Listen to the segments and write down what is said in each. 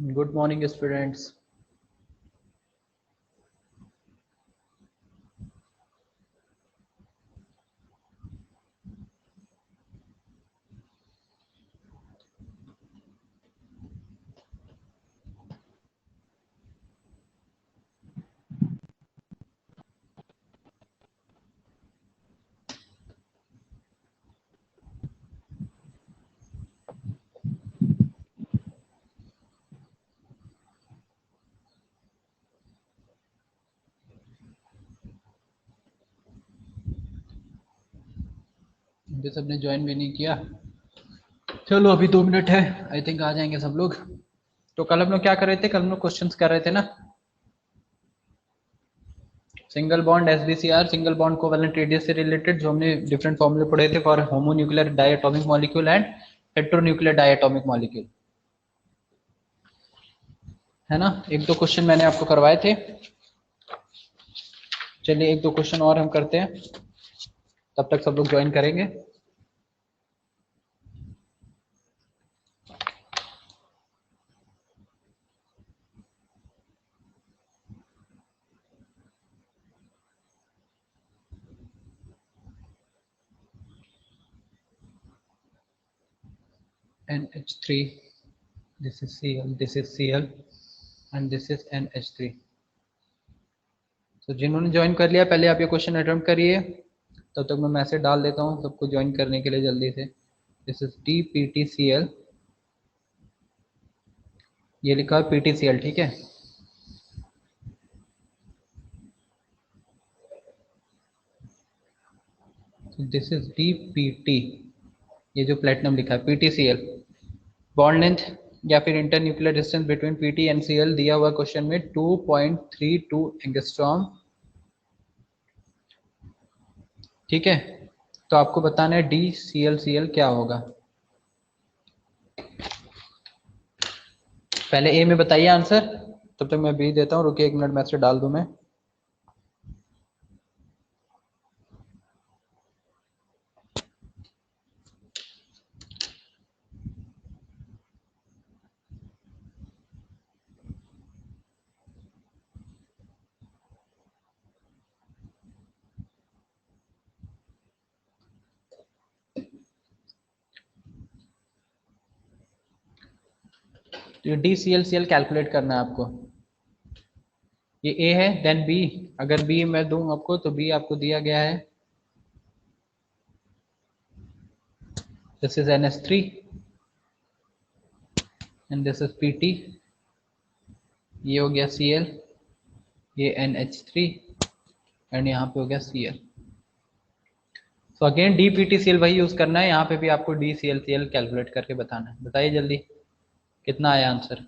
Good morning, students. अभी सबने join भी नहीं किया। चलो अभी 2 मिनट है, आई थिंक आ जाएंगे सब लोग। तो कल हम लोग क्या कर रहे थे? कल हम लोग क्वेश्चंस कर रहे थे ना, single bond SBCR, single bond covalent radius से रिलेटेड, जो हमने डिफरेंट फॉर्मूले पढ़े थे for homonuclear diatomic molecule and heteronuclear diatomic molecule, है ना। एक दो क्वेश्चन मैंने आपको करवाए थे। चलिए एक दो क्वेश्चन और हम करते हैं, तब तक सब लोग ज्वाइन करेंगे। NH3, this is Cl, this is Cl and this is NH3। तो जिन्होंने ज्वाइन कर लिया पहले आप ये क्वेश्चन अटेम्प्ट करिए, तब तक मैं मैसेज डाल देता हूँ सबको ज्वाइन करने के लिए जल्दी से। दिस इज DPTCl, ये लिखा है PTCl, ठीक है। दिस इज DPT, ये जो प्लेटिनम लिखा है PTCl। बॉन्ड लेंथ या फिर internuclear distance between PT and Cl दिया हुआ क्वेश्चन में 2.32 एंगस्ट्रॉम, ठीक है। तो आपको बताना है DClCl क्या होगा। पहले ए में बताइए आंसर, तब तक मैं बी देता हूँ। रुकिए 1 मिनट, मैसेज डाल दूं मैं। तो DClCl कैलकुलेट करना है आपको। ये ए है, देन बी। अगर बी मैं दूं आपको तो बी आपको दिया गया है, this is NH3 and this is PT। ये हो गया Cl, ये NH3 एंड यहाँ पे हो गया Cl। तो अगेन DPTCl वही यूज करना है, यहाँ पे भी आपको DClCl कैलकुलेट करके बताना है। बताइए जल्दी कितना आया answer.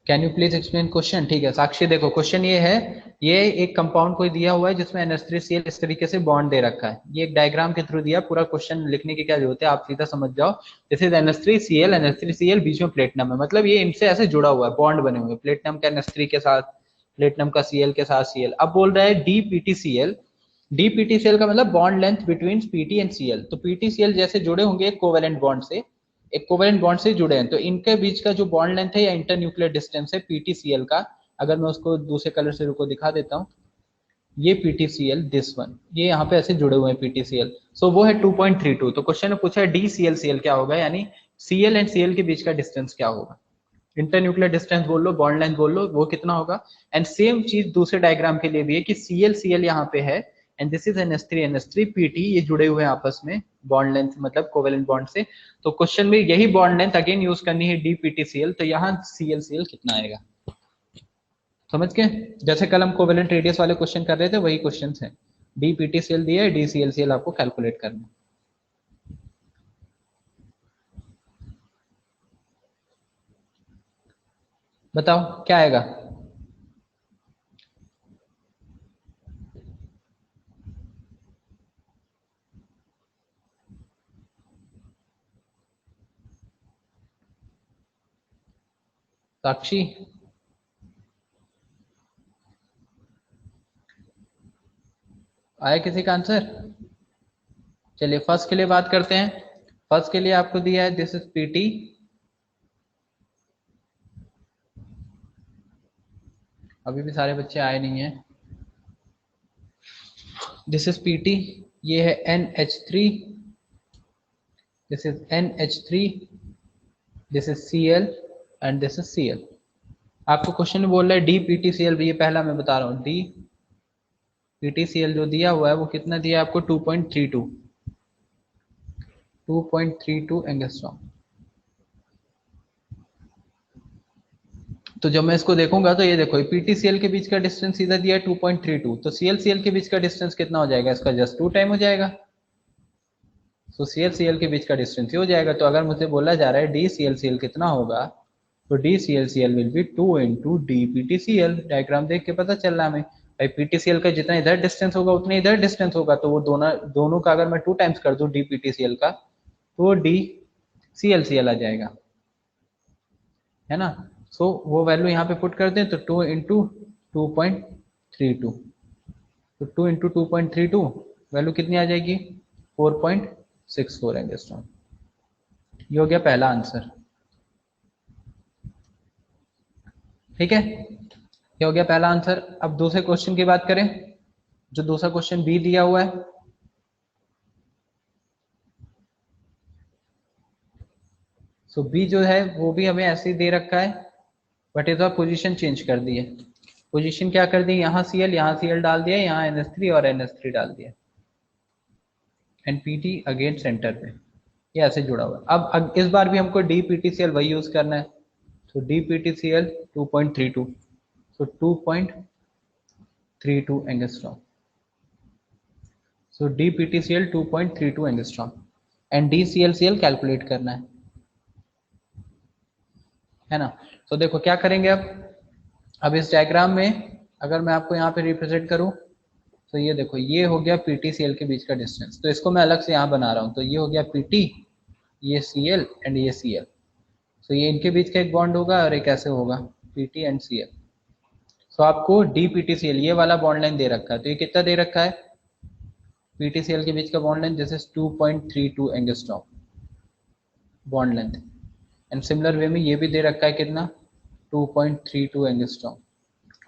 Can you please explain question. ठीक है साक्षी, देखो क्वेश्चन ये है, ये एक कंपाउंड कोई दिया हुआ है जिसमें NH3Cl इस तरीके से बॉन्ड दे रखा है। ये एक डायग्राम के थ्रू दिया, पूरा क्वेश्चन लिखने की क्या जरूरत है, आप सीधा समझ जाओ। दिस इज NH3Cl, NH3Cl बीच में प्लेटिनम है, मतलब ये इनसे ऐसे जुड़ा हुआ है, बॉन्ड बने हुए, प्लेटिनम का NH3 के साथ, प्लेटिनम का Cl के साथ Cl। अब बोल रहा है DPTCl, DPTCl का मतलब bond length between PT and Cl। तो PTCl जैसे जुड़े होंगे कोवेलेंट बॉन्ड से, एक कोवेलेंट बॉन्ड से जुड़े हैं, तो इनके बीच का जो बॉन्ड लेंथ है या इंटरन्यूक्लियर डिस्टेंस है PTCl का, अगर मैं उसको दूसरे कलर से रुको दिखा देता हूँ, ये PTCl दिस वन, ये यहाँ पे ऐसे जुड़े हुए हैं PTCl। सो वो है 2.32। तो क्वेश्चन में पूछा है DClCl क्या होगा, यानी Cl एंड Cl के बीच का डिस्टेंस क्या होगा। इंटरन्यूक्लियर डिस्टेंस बोल लो, बॉन्ड लेंथ बोल लो, वो कितना होगा। एंड सेम चीज दूसरे डायग्राम के लिए भी है कि ClCl यहाँ पे है एंड दिस इज NH3PT, ये जुड़े हुए हैं आपस में बॉन्ड लेंथ मतलब कोवेलेंट बॉन्ड से। तो क्वेश्चन में यही बॉन्ड लेंथ अगेन यूज करनी है DPTCl, तो यहाँ ClCl कितना आएगा। समझ के, जैसे कल हम कोवेलेंट रेडियस वाले क्वेश्चन कर रहे थे वही क्वेश्चन है। DPTCl दिया है, DClCl आपको कैलकुलेट करना है। बताओ क्या आएगा। साक्षी, आया किसी का आंसर। चलिए फर्स्ट के लिए बात करते हैं। फर्स्ट के लिए आपको दिया है दिस इज पीटी, अभी भी सारे बच्चे आए नहीं हैं। दिस इज पीटी, ये है NH3, this is NH3, this is Cl and this is Cl। आपको क्वेश्चन में बोल रहा है DPTCl, ये पहला मैं बता रहा हूँ, DPTCl जो दिया हुआ है वो कितना दिया है आपको 2.32 एंगस्ट्रॉम। तो जब मैं इसको देखूंगा तो ये देखो PTCl के बीच का डिस्टेंस सीधा दिया है 2.32, तो ClCl के बीच का डिस्टेंस कितना हो जाएगा, इसका जस्ट 2 टाइम हो जाएगा। तो ClCl के बीच का डिस्टेंस ये हो जाएगा। तो अगर मुझे बोला जा रहा है DClCl कितना होगा, तो DClCl will be 2 into DPTCl। Diagram देख के पता चल रहा है हमें भाई PTCl का जितना इधर डिस्टेंस होगा उतना इधर डिस्टेंस होगा, तो वो दोनों का अगर मैं 2 टाइम्स कर दूं DPTCl का, तो DClCl आ जाएगा, है ना। सो वो वैल्यू यहाँ पे पुट करते हैं, तो 2 into 2.32, तो 2 into 2.32 वैल्यू कितनी आ जाएगी 4.64 एंगस्ट्रॉम। ये हो गया पहला आंसर, ठीक है, ये हो गया पहला आंसर। अब दूसरे क्वेश्चन की बात करें, जो दूसरा क्वेश्चन बी दिया हुआ है, सो बी जो है वो भी हमें ऐसे ही दे रखा है, बट इस बार पोजीशन चेंज कर दी है। पोजीशन क्या कर दी, यहाँ Cl डाल दिया, यहाँ NH3 और NH3 डाल दिया, एंड PT अगेन सेंटर पे, ये ऐसे जुड़ा हुआ है। अब इस बार भी हमको DPTCl वही यूज करना है, तो DPTCl 2.32, so 2.32 angstrom, so DPTCl 2.32 angstrom and DClCl calculate करना है ना। तो देखो क्या करेंगे अब इस डायग्राम में अगर मैं आपको यहाँ पे रिप्रेजेंट करूँ, तो ये देखो ये हो गया PTCl के बीच का डिस्टेंस, तो इसको मैं अलग से यहाँ बना रहा हूँ, तो ये हो गया PT, ये Cl एंड ये Cl, तो ये इनके बीच का एक बॉन्ड होगा और एक ऐसे होगा PT एंड Cl। तो आपको DPTCl ये वाला बॉन्ड लाइन दे रखा है, तो ये कितना दे रखा है PTCl के बीच का bond length, this is 2.32 angstrom bond length, and similar way में ये भी दे रखा है कितना 2.32 एंगस्ट्रॉम,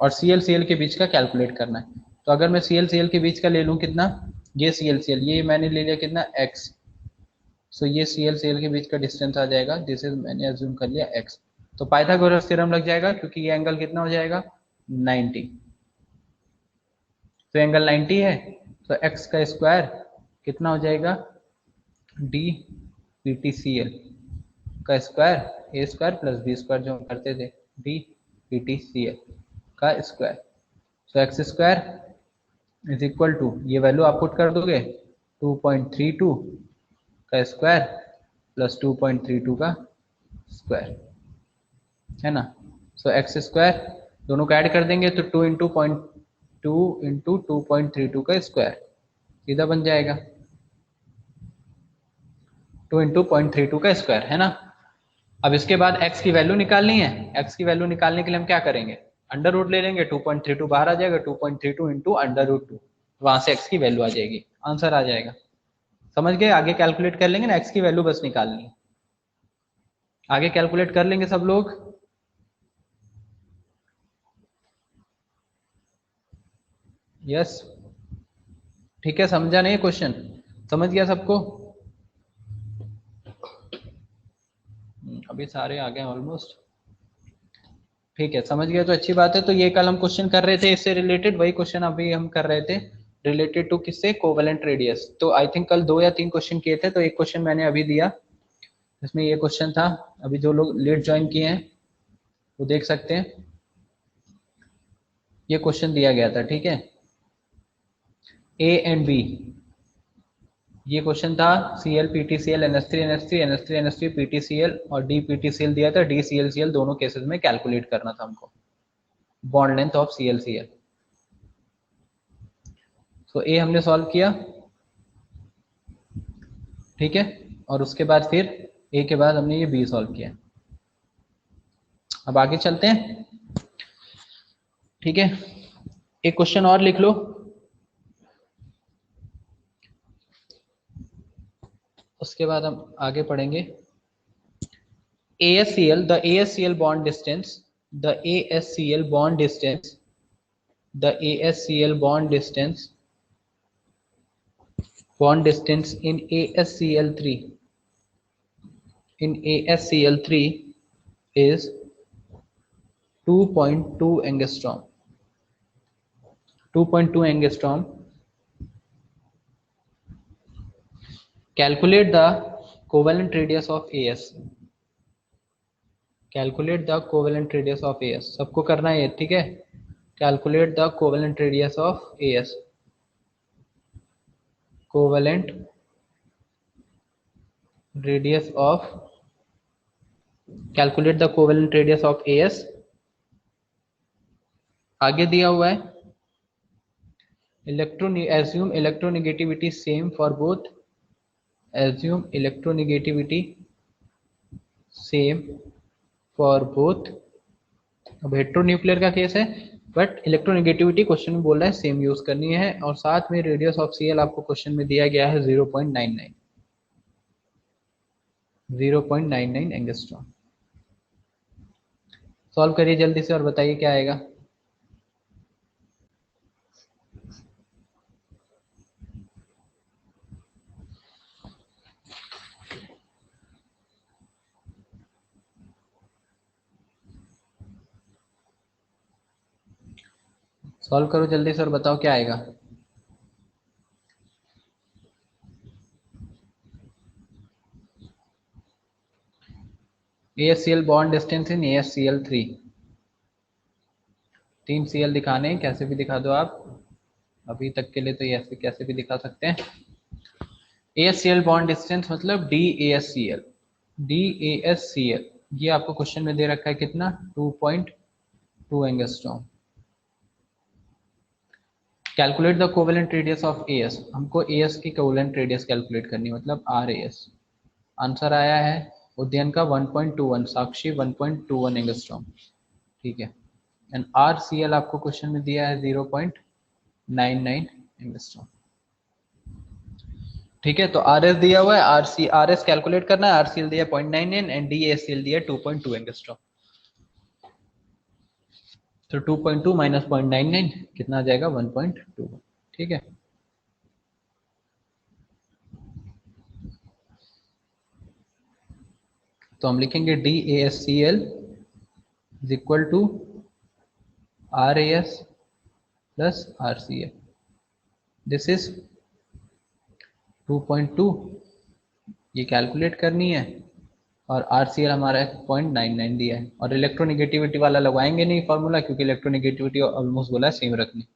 और ClCl के बीच का कैलकुलेट करना है। तो अगर मैं ClCl के बीच का ले लूँ कितना, ये ClCl ये मैंने ले लिया कितना x, सो ये ClCl के बीच का डिस्टेंस आ जाएगा, दिस इज मैंने अज्यूम कर लिया x, तो पाइथागोरस थ्योरम लग जाएगा क्योंकि ये एंगल कितना हो जाएगा 90, तो एंगल 90 है, तो x का स्क्वायर कितना हो जाएगा DPTCl का square, a square plus b square जो हम करते थे, DPTCl का स्क्वायर, तो X square is equal to, ये वैल्यू आप पुट कर दोगे 2.32 का स्क्वायर प्लस 2.32 का स्क्वायर, है ना। सो एक्स स्क्वायर दोनों को ऐड कर देंगे तो 2 इंटू 2.32 का स्क्वायर सीधा बन जाएगा 2 इंटू 0.32 का स्क्वायर, है ना। अब इसके बाद x की वैल्यू निकालनी है, x की वैल्यू निकालने के लिए हम क्या करेंगे, अंडर रूट ले लेंगे, 2.32 बाहर आ जाएगा, 2.32 इंटू अंडर रूट 2, वहां से x की वैल्यू आ जाएगी, आंसर आ जाएगा। समझ गए, आगे कैलकुलेट कर लेंगे ना, x की वैल्यू बस निकालनी है, आगे कैलकुलेट कर लेंगे सब लोग। यस, ठीक है, समझा नहीं क्वेश्चन, समझ गया सबको, अभी सारे आ गए ऑलमोस्ट, ठीक है, समझ गया तो अच्छी बात है। तो ये कल हम क्वेश्चन कर रहे थे इससे रिलेटेड, वही क्वेश्चन अभी हम कर रहे थे रिलेटेड टू किससे, कोवेलेंट रेडियस। तो आई थिंक कल 2 या 3 क्वेश्चन किए थे, तो एक क्वेश्चन मैंने अभी दिया, इसमें ये क्वेश्चन था, अभी जो लोग लेट ज्वाइन किए हैं वो देख सकते हैं, ये क्वेश्चन दिया गया था, ठीक है, A एंड B, ये क्वेश्चन था Cl PTCl NH3 NH3 NH3 NH3 PTCl और DPTCl दिया था, DClCl दोनों केसेस में कैलकुलेट करना था हमको बॉन्ड लेंथ ऑफ ClCl। तो A हमने सॉल्व किया, ठीक है, और उसके बाद फिर A के बाद हमने ये B सॉल्व किया। अब आगे चलते हैं, ठीक है, एक क्वेश्चन और लिख लो, उसके बाद हम आगे पढ़ेंगे ASCL, the ASCL bond distance, the ASCL bond distance, the ASCL bond distance in ASCL3 is 2.2 angstrom. 2.2 angstrom. Calculate the covalent radius of AS. Calculate the covalent radius of AS. सबको करना है, ठीक है? Calculate the covalent radius of AS. Covalent radius of, calculate the covalent radius of AS. आगे दिया हुआ है assume electronegativity same for both. Assume electronegativity same for both. अब हेट्रोन्यूक्लियर का केस है, बट इलेक्ट्रोनेगेटिविटी क्वेश्चन में बोल रहा है सेम यूज करनी है, और साथ में रेडियस ऑफ सीएल आपको क्वेश्चन में दिया गया है 0.99 एंगस्ट्रॉम। सॉल्व करिए जल्दी से और बताइए क्या आएगा। सॉल्व करो जल्दी से और बताओ क्या आएगा। ASCL bond distance in ASCL3, 3 CL दिखाने हैं, कैसे भी दिखा दो आप, अभी तक के लिए तो ये ऐसे कैसे भी दिखा सकते हैं। ASCL बॉन्ड डिस्टेंस मतलब DASCL, ये आपको क्वेश्चन में दे रखा है कितना, 2.2 angstrom. Calculate the covalent radius of AS, हमको AS की कोवेलेंट रेडियस कैलकुलेट करनी, मतलब RAS। आंसर आया है उद्यन का 1.21, साक्षी 1.21 एंगस्ट्रॉम, ठीक है। एंड RCL आपको क्वेश्चन में दिया है 0.99 एंगस्ट्रॉम, ठीक है। तो RS दिया हुआ है, RS कैलकुलेट करना है, RCL दिया 0.99 एंड DASCL दिया 2.2 एंगस्ट्रॉम। तो 2.2 माइनस 0.99 कितना आ जाएगा, 1.2, ठीक है। तो हम लिखेंगे DASCL is equal to RAS plus RCL, this is 2.2, ये कैलकुलेट करनी है, और RCL हमारा 0.99 दिया है। और इलेक्ट्रोनेगेटिविटी वाला लगवाएंगे नहीं फॉर्मूला, क्योंकि इलेक्ट्रोनेगेटिविटी ऑलमोस्ट बोला है सेम रखनी।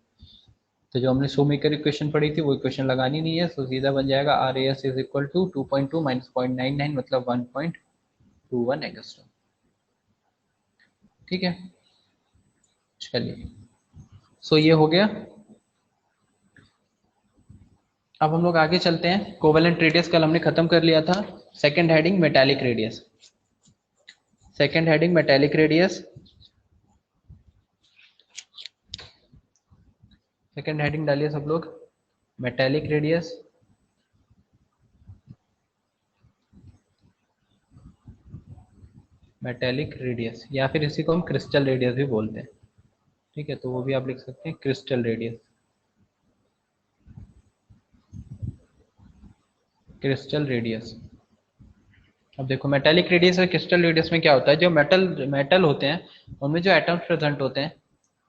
तो जो हमने शोमेकर इक्वेशन पढ़ी थी वो इक्वेशन लगानी नहीं है, तो सीधा बन जाएगा RAS is equal to 2.2 minus 0.99 मतलब 1.21 एंगस्ट्रॉम, ठीक है। चलिए, सो ये हो गया। अब हम लोग आगे चलते हैं। कोवेलेंट रेडियस कल हमने खत्म कर लिया था। Second heading metallic radius, second heading metallic radius, second heading डालिए सब लोग, मेटालिक रेडियस। मेटालिक रेडियस या फिर इसी को हम क्रिस्टल रेडियस भी बोलते हैं, ठीक है। तो वो भी आप लिख सकते हैं क्रिस्टल रेडियस, क्रिस्टल रेडियस। अब देखो मेटालिक रेडियस और क्रिस्टल रेडियस में क्या होता है, जो मेटल होते हैं उनमें जो एटम्स प्रेजेंट होते हैं,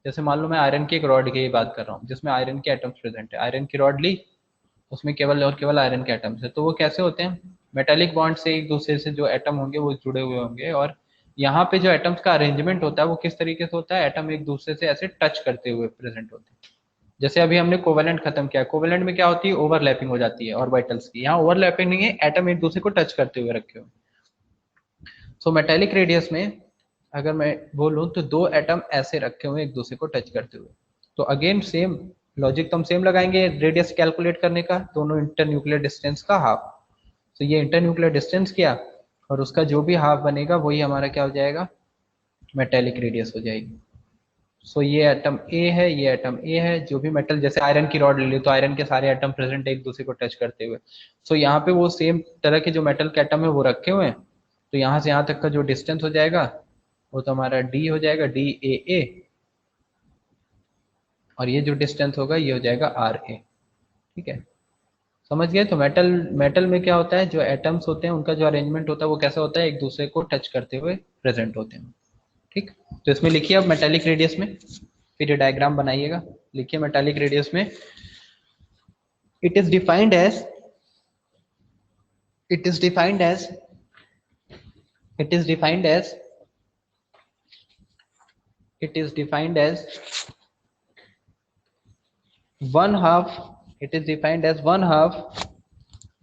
जैसे मान लो मैं आयरन की एक रॉड की बात कर रहा हूँ जिसमें आयरन के एटम्स प्रेजेंट है, आयरन की रॉड ली, उसमें केवल और केवल आयरन के एटम्स है, तो वो कैसे होते हैं, मेटालिक बॉन्ड से एक दूसरे से जो एटम होंगे वो जुड़े हुए होंगे, और यहाँ पे जो एटम्स का अरेंजमेंट होता है वो किस तरीके से होता है, एटम एक दूसरे से ऐसे टच करते हुए प्रेजेंट होते हैं। जैसे अभी हमने कोवेलेंट खत्म किया, कोवेलेंट में क्या होती है, ओवरलैपिंग हो जाती है ऑर्बिटल्स की, यहाँ ओवरलैपिंग नहीं है, एटम एक दूसरे को टच करते हुए रखे हुए। सो मेटालिक रेडियस में अगर मैं बोलूं तो दो एटम ऐसे रखे हुए एक दूसरे को टच करते हुए, तो अगेन सेम लॉजिक तो हम सेम लगाएंगे रेडियस कैलकुलेट करने का, दोनों इंटरन्यूक्लियर डिस्टेंस का हाफ। तो ये इंटरन्यूक्लियर डिस्टेंस किया और उसका जो भी हाफ बनेगा वही हमारा क्या हो जाएगा, मेटालिक रेडियस हो जाएगी। सो ये एटम ए है, ये एटम ए है। जो भी मेटल, जैसे आयरन की रॉड ले ली तो आयरन के सारे एटम प्रेजेंट है एक दूसरे को टच करते हुए। सो यहाँ पे वो सेम तरह के जो मेटल के एटम है वो रखे हुए हैं। तो यहाँ से यहाँ तक का जो डिस्टेंस हो जाएगा वो तो हमारा डी हो जाएगा, डी ए ए। और ये जो डिस्टेंस होगा ये हो जाएगा आर ए। ठीक है, समझ गए? तो मेटल मेटल में क्या होता है, जो एटम्स होते हैं उनका जो अरेंजमेंट होता है वो कैसा होता है, एक दूसरे को टच करते हुए प्रेजेंट होते हैं। ठीक, तो इसमें लिखिए अब मेटालिक रेडियस में, फिर ये डायग्राम बनाइएगा। लिखिए मेटालिक रेडियस में, it is defined as it is defined as it is defined as it is defined as one half it is defined as one half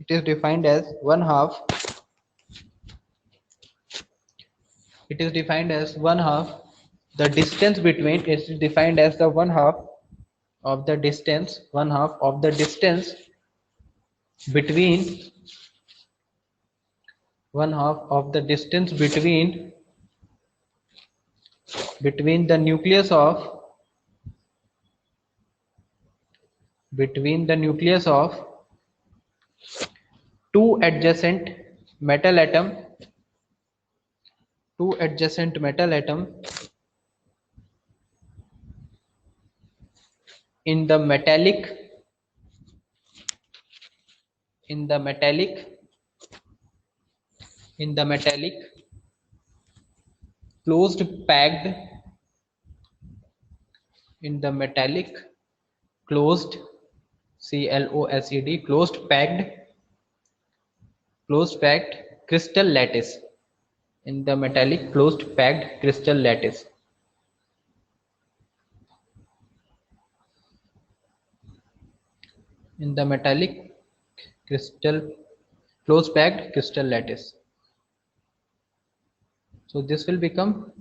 it is defined as one half it is defined as one half the distance between it is defined as the one half of the distance one half of the distance between one half of the distance between the nucleus of two adjacent metal atom in the metallic closed packed in the metallic closed closed packed crystal lattice in the metallic closed packed crystal lattice in the metallic crystal closed packed crystal lattice. So this will become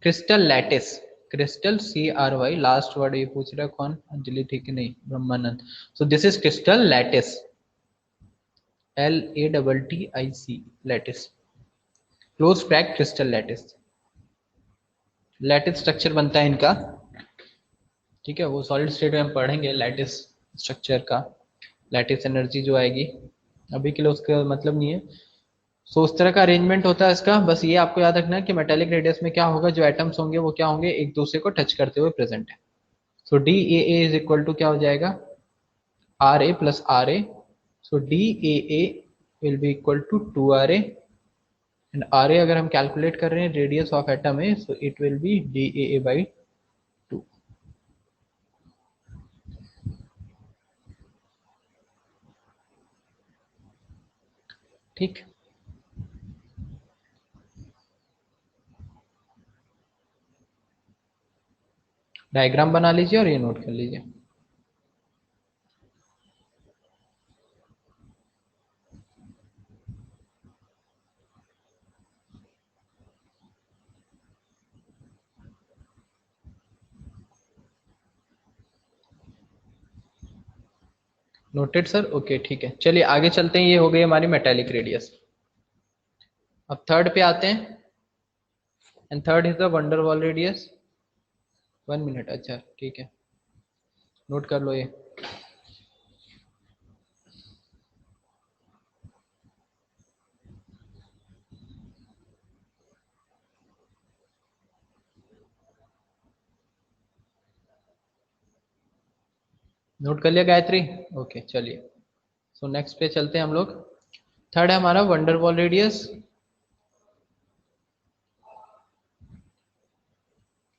crystal lattice. crystal CRY last word ये पूछ रहा है कौन, अंजलि ठीक है, नहीं ब्रह्मानंद. So this is crystal lattice, LATTIC lattice, closed packed crystal lattice. Lattice structure बनता है इनका, ठीक है, वो सॉलिड स्टेट में हम पढ़ेंगे लैटिस स्ट्रक्चर का, लैटिस एनर्जी जो आएगी, अभी के लिए उसका मतलब नहीं है. सो उस तरह का अरेंजमेंट होता है इसका. बस ये आपको याद रखना है कि मेटालिक रेडियस में क्या होगा, जो एटम्स होंगे वो क्या होंगे, एक दूसरे को टच करते हुए प्रेजेंट है. So D A A is equal to क्या हो जाएगा, R A plus R A. So D A A will be equal to 2 RA and R A अगर हम कैलकुलेट कर रहे हैं रेडियस ऑफ एटम है, so it will be D A A by 2. ठीक, डायग्राम बना लीजिए और ये नोट कर लीजिए. नोटेड सर, ओके ठीक है. चलिए आगे चलते हैं, ये हो गई हमारी मेटालिक रेडियस. अब थर्ड पे आते हैं, and third is the van der Waals radius. 1 minute, अच्छा ठीक है, नोट कर लो ये. नोट कर लिया गायत्री, ओके चलिए. सो नेक्स्ट पे चलते हैं हम लोग. थर्ड है हमारा van der Waals radius.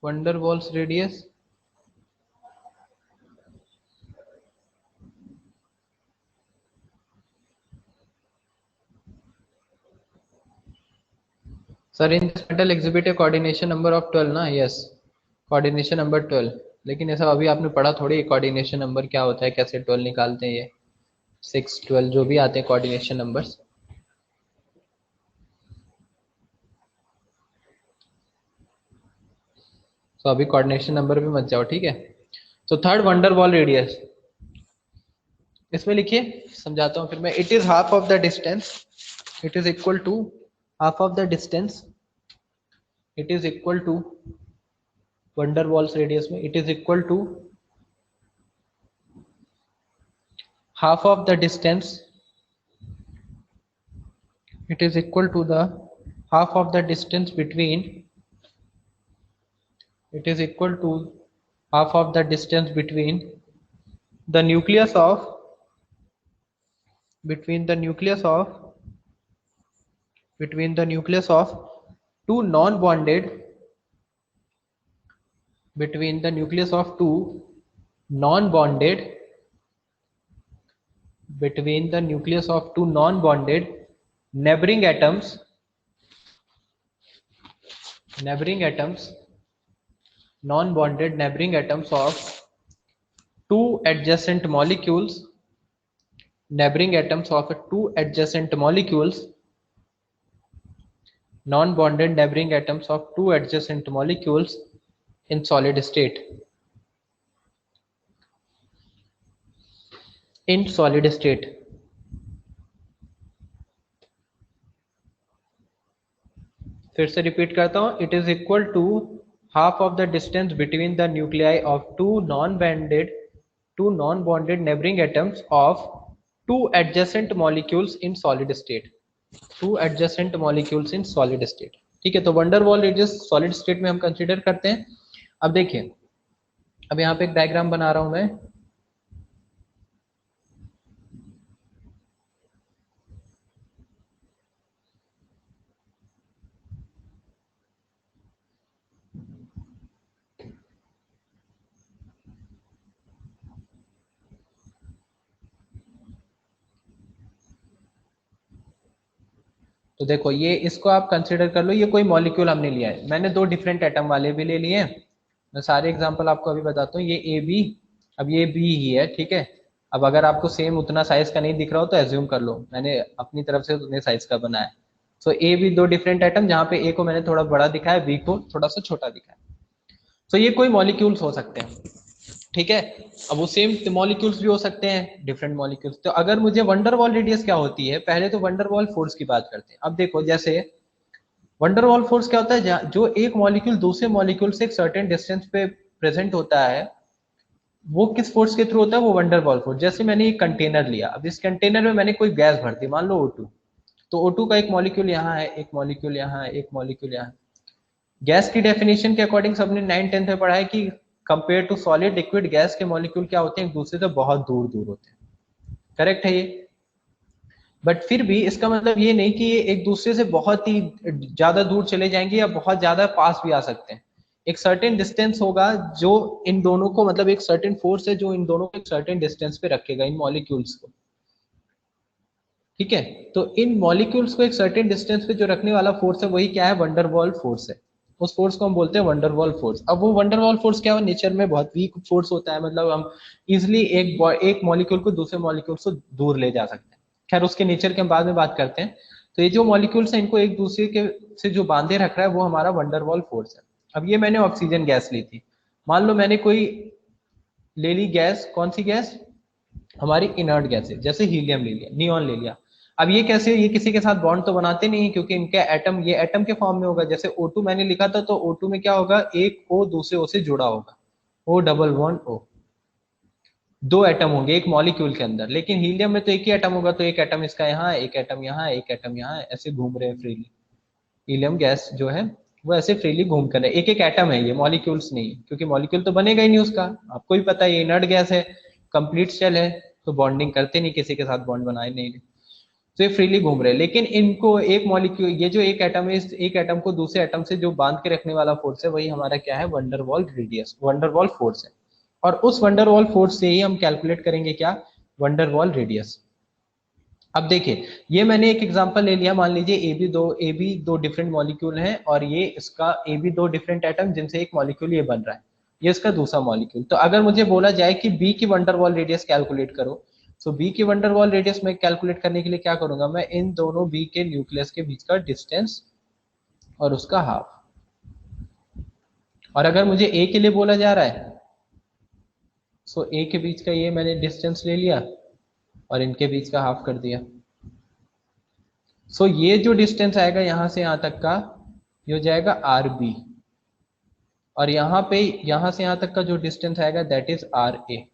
Van der Waals radius sir in this metal exhibit coordination number of 12 ना, यस कोऑर्डिनेशन नंबर 12. लेकिन ऐसा अभी आपने पढ़ा थोड़ी कोऑर्डिनेशन नंबर क्या होता है, कैसे 12 निकालते हैं, ये 6 12 जो भी आते हैं कोऑर्डिनेशन नंबर्स. तो अभी कोऑर्डिनेशन नंबर पे मत जाओ, ठीक है. तो थर्ड वंडरवॉल रेडियस, इसमें लिखिए, समझाता हूँ फिर मैं. It is half of the distance, it is equal to half of the distance, it is equal to van der Waals radius में, it is equal to half of the distance, it is equal to the half of the distance between, it is equal to half of the distance between the nucleus of, between the nucleus of, between the nucleus of two non-bonded, between the nucleus of two non-bonded, between the nucleus of two non-bonded neighboring atoms, neighboring atoms, non-bonded neighboring atoms of two adjacent molecules, neighboring atoms of two adjacent molecules, non-bonded neighboring atoms of two adjacent molecules in solid state, in solid state. फिर से repeat करता हूं, it is equal to half of the distance between the nuclei of two non-bonded neighboring atoms of two adjacent molecules in solid state, two adjacent molecules in solid state. ठीक है, तो van der Waals radius solid state में हम consider करते हैं. अब देखिए, अब यहाँ पे एक डायग्राम बना रहा हूं मैं. तो देखो, ये इसको आप कंसिडर कर लो, ये कोई मॉलिक्यूल हमने लिया है. मैंने दो डिफरेंट एटम वाले भी ले लिए हैं. मैं सारे एग्जांपल आपको अभी बताता हूँ. ये ए बी, अब ये बी ही है, ठीक है. अब अगर आपको सेम उतना साइज का नहीं दिख रहा हो तो एज्यूम कर लो मैंने अपनी तरफ से उतने साइज का बनाया. सो ए बी दो डिफरेंट एटम, जहाँ पे ए को मैंने थोड़ा बड़ा दिखाया, बी को थोड़ा सा छोटा दिखाया. सो ये कोई मॉलिक्यूल्स हो सकते हैं, ठीक है. अब वो सेम मॉलिक्यूल्स भी हो सकते हैं, डिफरेंट मॉलिक्यूल्स. तो अगर मुझे वंडरवॉल रेडियस क्या होती है, पहले तो वंडरवॉल फोर्स की बात करते हैं. अब देखो, जैसे वंडरवॉल फोर्स क्या होता है, जो एक मॉलिक्यूल दूसरे मॉलिक्यूल से एक सर्टेन डिस्टेंस पे प्रेजेंट होता है, वो किस फोर्स के थ्रू होता है, वो वंडरवॉल फोर्स. जैसे मैंने एक कंटेनर लिया, अब इस कंटेनर में मैंने कोई गैस भर दी, मान लो O2. तो O2 का एक मॉलिक्यूल यहाँ है, एक मॉलिक्यूल यहाँ है, एक मॉलिक्यूल यहाँ है. गैस की डेफिनेशन के अकॉर्डिंग सबने 9th-10th में पढ़ा है कि compare to solid liquid, gas के मॉलिक्यूल क्या होते हैं, एक दूसरे से बहुत दूर दूर होते हैं. करेक्ट है ये. बट फिर भी इसका मतलब ये नहीं कि ये एक दूसरे से बहुत ही ज्यादा दूर चले जाएंगे या बहुत ज्यादा पास भी आ सकते हैं. एक सर्टेन डिस्टेंस होगा जो इन दोनों को, मतलब एक सर्टेन फोर्स है जो इन दोनों को एक सर्टेन डिस्टेंस पे रखेगा, इन मॉलिक्यूल्स को. ठीक है, तो इन मॉलिक्यूल्स को एक सर्टेन डिस्टेंस पे जो रखने वाला फोर्स है, वही क्या है, वंडरवॉल फोर्स है. उस फोर्स को हम बोलते हैं वंडरवॉल फोर्स. अब वो वंडरवॉल फोर्स क्या है, नेचर में बहुत वीक फोर्स होता है, मतलब हम इजिली एक मॉलिक्यूल को दूसरे मॉलिक्यूल से दूर ले जा सकते हैं. खैर, उसके नेचर के हम बाद में बात करते हैं. तो ये जो मॉलिक्यूल्स हैं, इनको एक दूसरे के से जो बांधे रख रहा है, वो हमारा वंडरवॉल फोर्स है. अब ये मैंने ऑक्सीजन गैस ली थी, मान लो मैंने कोई ले ली गैस, कौन सी गैस, हमारी इनर्ट गैस है, जैसे हीलियम ले लिया, नियॉन ले लिया. अब ये कैसे, ये किसी के साथ बॉन्ड तो बनाते नहीं है, क्योंकि इनके एटम, ये एटम के फॉर्म में होगा. जैसे O2 मैंने लिखा था, तो O2 में क्या होगा, एक O दूसरे O से जुड़ा होगा, O डबल बॉन्ड O. दो एटम होंगे एक मॉलिक्यूल के अंदर. लेकिन हीलियम में तो एक ही एटम होगा, तो एक एटम इसका यहाँ, एक एटम यहाँ, एक एटम यहाँ, ऐसे घूम रहे हैं फ्रीली. हीलियम गैस जो है वो ऐसे फ्रीली घूम कर रहे, एक एक एटम है, ये मॉलिक्यूल्स नहीं है, क्योंकि मॉलिक्यूल तो बनेगा ही नहीं उसका. आपको भी पता है ये इनर्ट गैस है, कंप्लीट शेल है, तो बॉन्डिंग करते नहीं, किसी के साथ बॉन्ड बनाए नहीं, तो ये फ्रीली घूम रहे हैं. लेकिन इनको एक मॉलिक्यूल, ये जो एक एटम है, इस एक एटम को दूसरे एटम से जो बांध के रखने वाला फोर्स है, वही हमारा क्या है, वंडरवॉल रेडियस, वंडरवॉल फोर्स है. और उस वंडरवॉल फोर्स से ही हम कैलकुलेट करेंगे क्या, वंडरवॉल रेडियस. अब देखिए, ये मैंने एक एग्जांपल ले लिया, मान लीजिए ए बी दो डिफरेंट मॉलिक्यूल हैं, और ये इसका ए बी दो डिफरेंट एटम जिनसे एक मॉलिक्यूल ये बन रहा है, ये इसका दूसरा मॉलिक्यूल. तो अगर मुझे बोला जाए कि बी की वंडरवॉल रेडियस कैलकुलेट करो, सो बी की वंडरवॉल रेडियस में कैलकुलेट करने के लिए क्या करूंगा, मैं इन दोनों बी के न्यूक्लियस के बीच का डिस्टेंस और उसका हाफ. और अगर मुझे ए के लिए बोला जा रहा है, सो ए के बीच का ये मैंने डिस्टेंस ले लिया और इनके बीच का हाफ कर दिया. सो ये जो डिस्टेंस आएगा यहां से यहां तक का, ये हो जाएगा आर बी. और यहाँ पे यहाँ से यहाँ तक का जो डिस्टेंस आएगा दैट इज आर ए।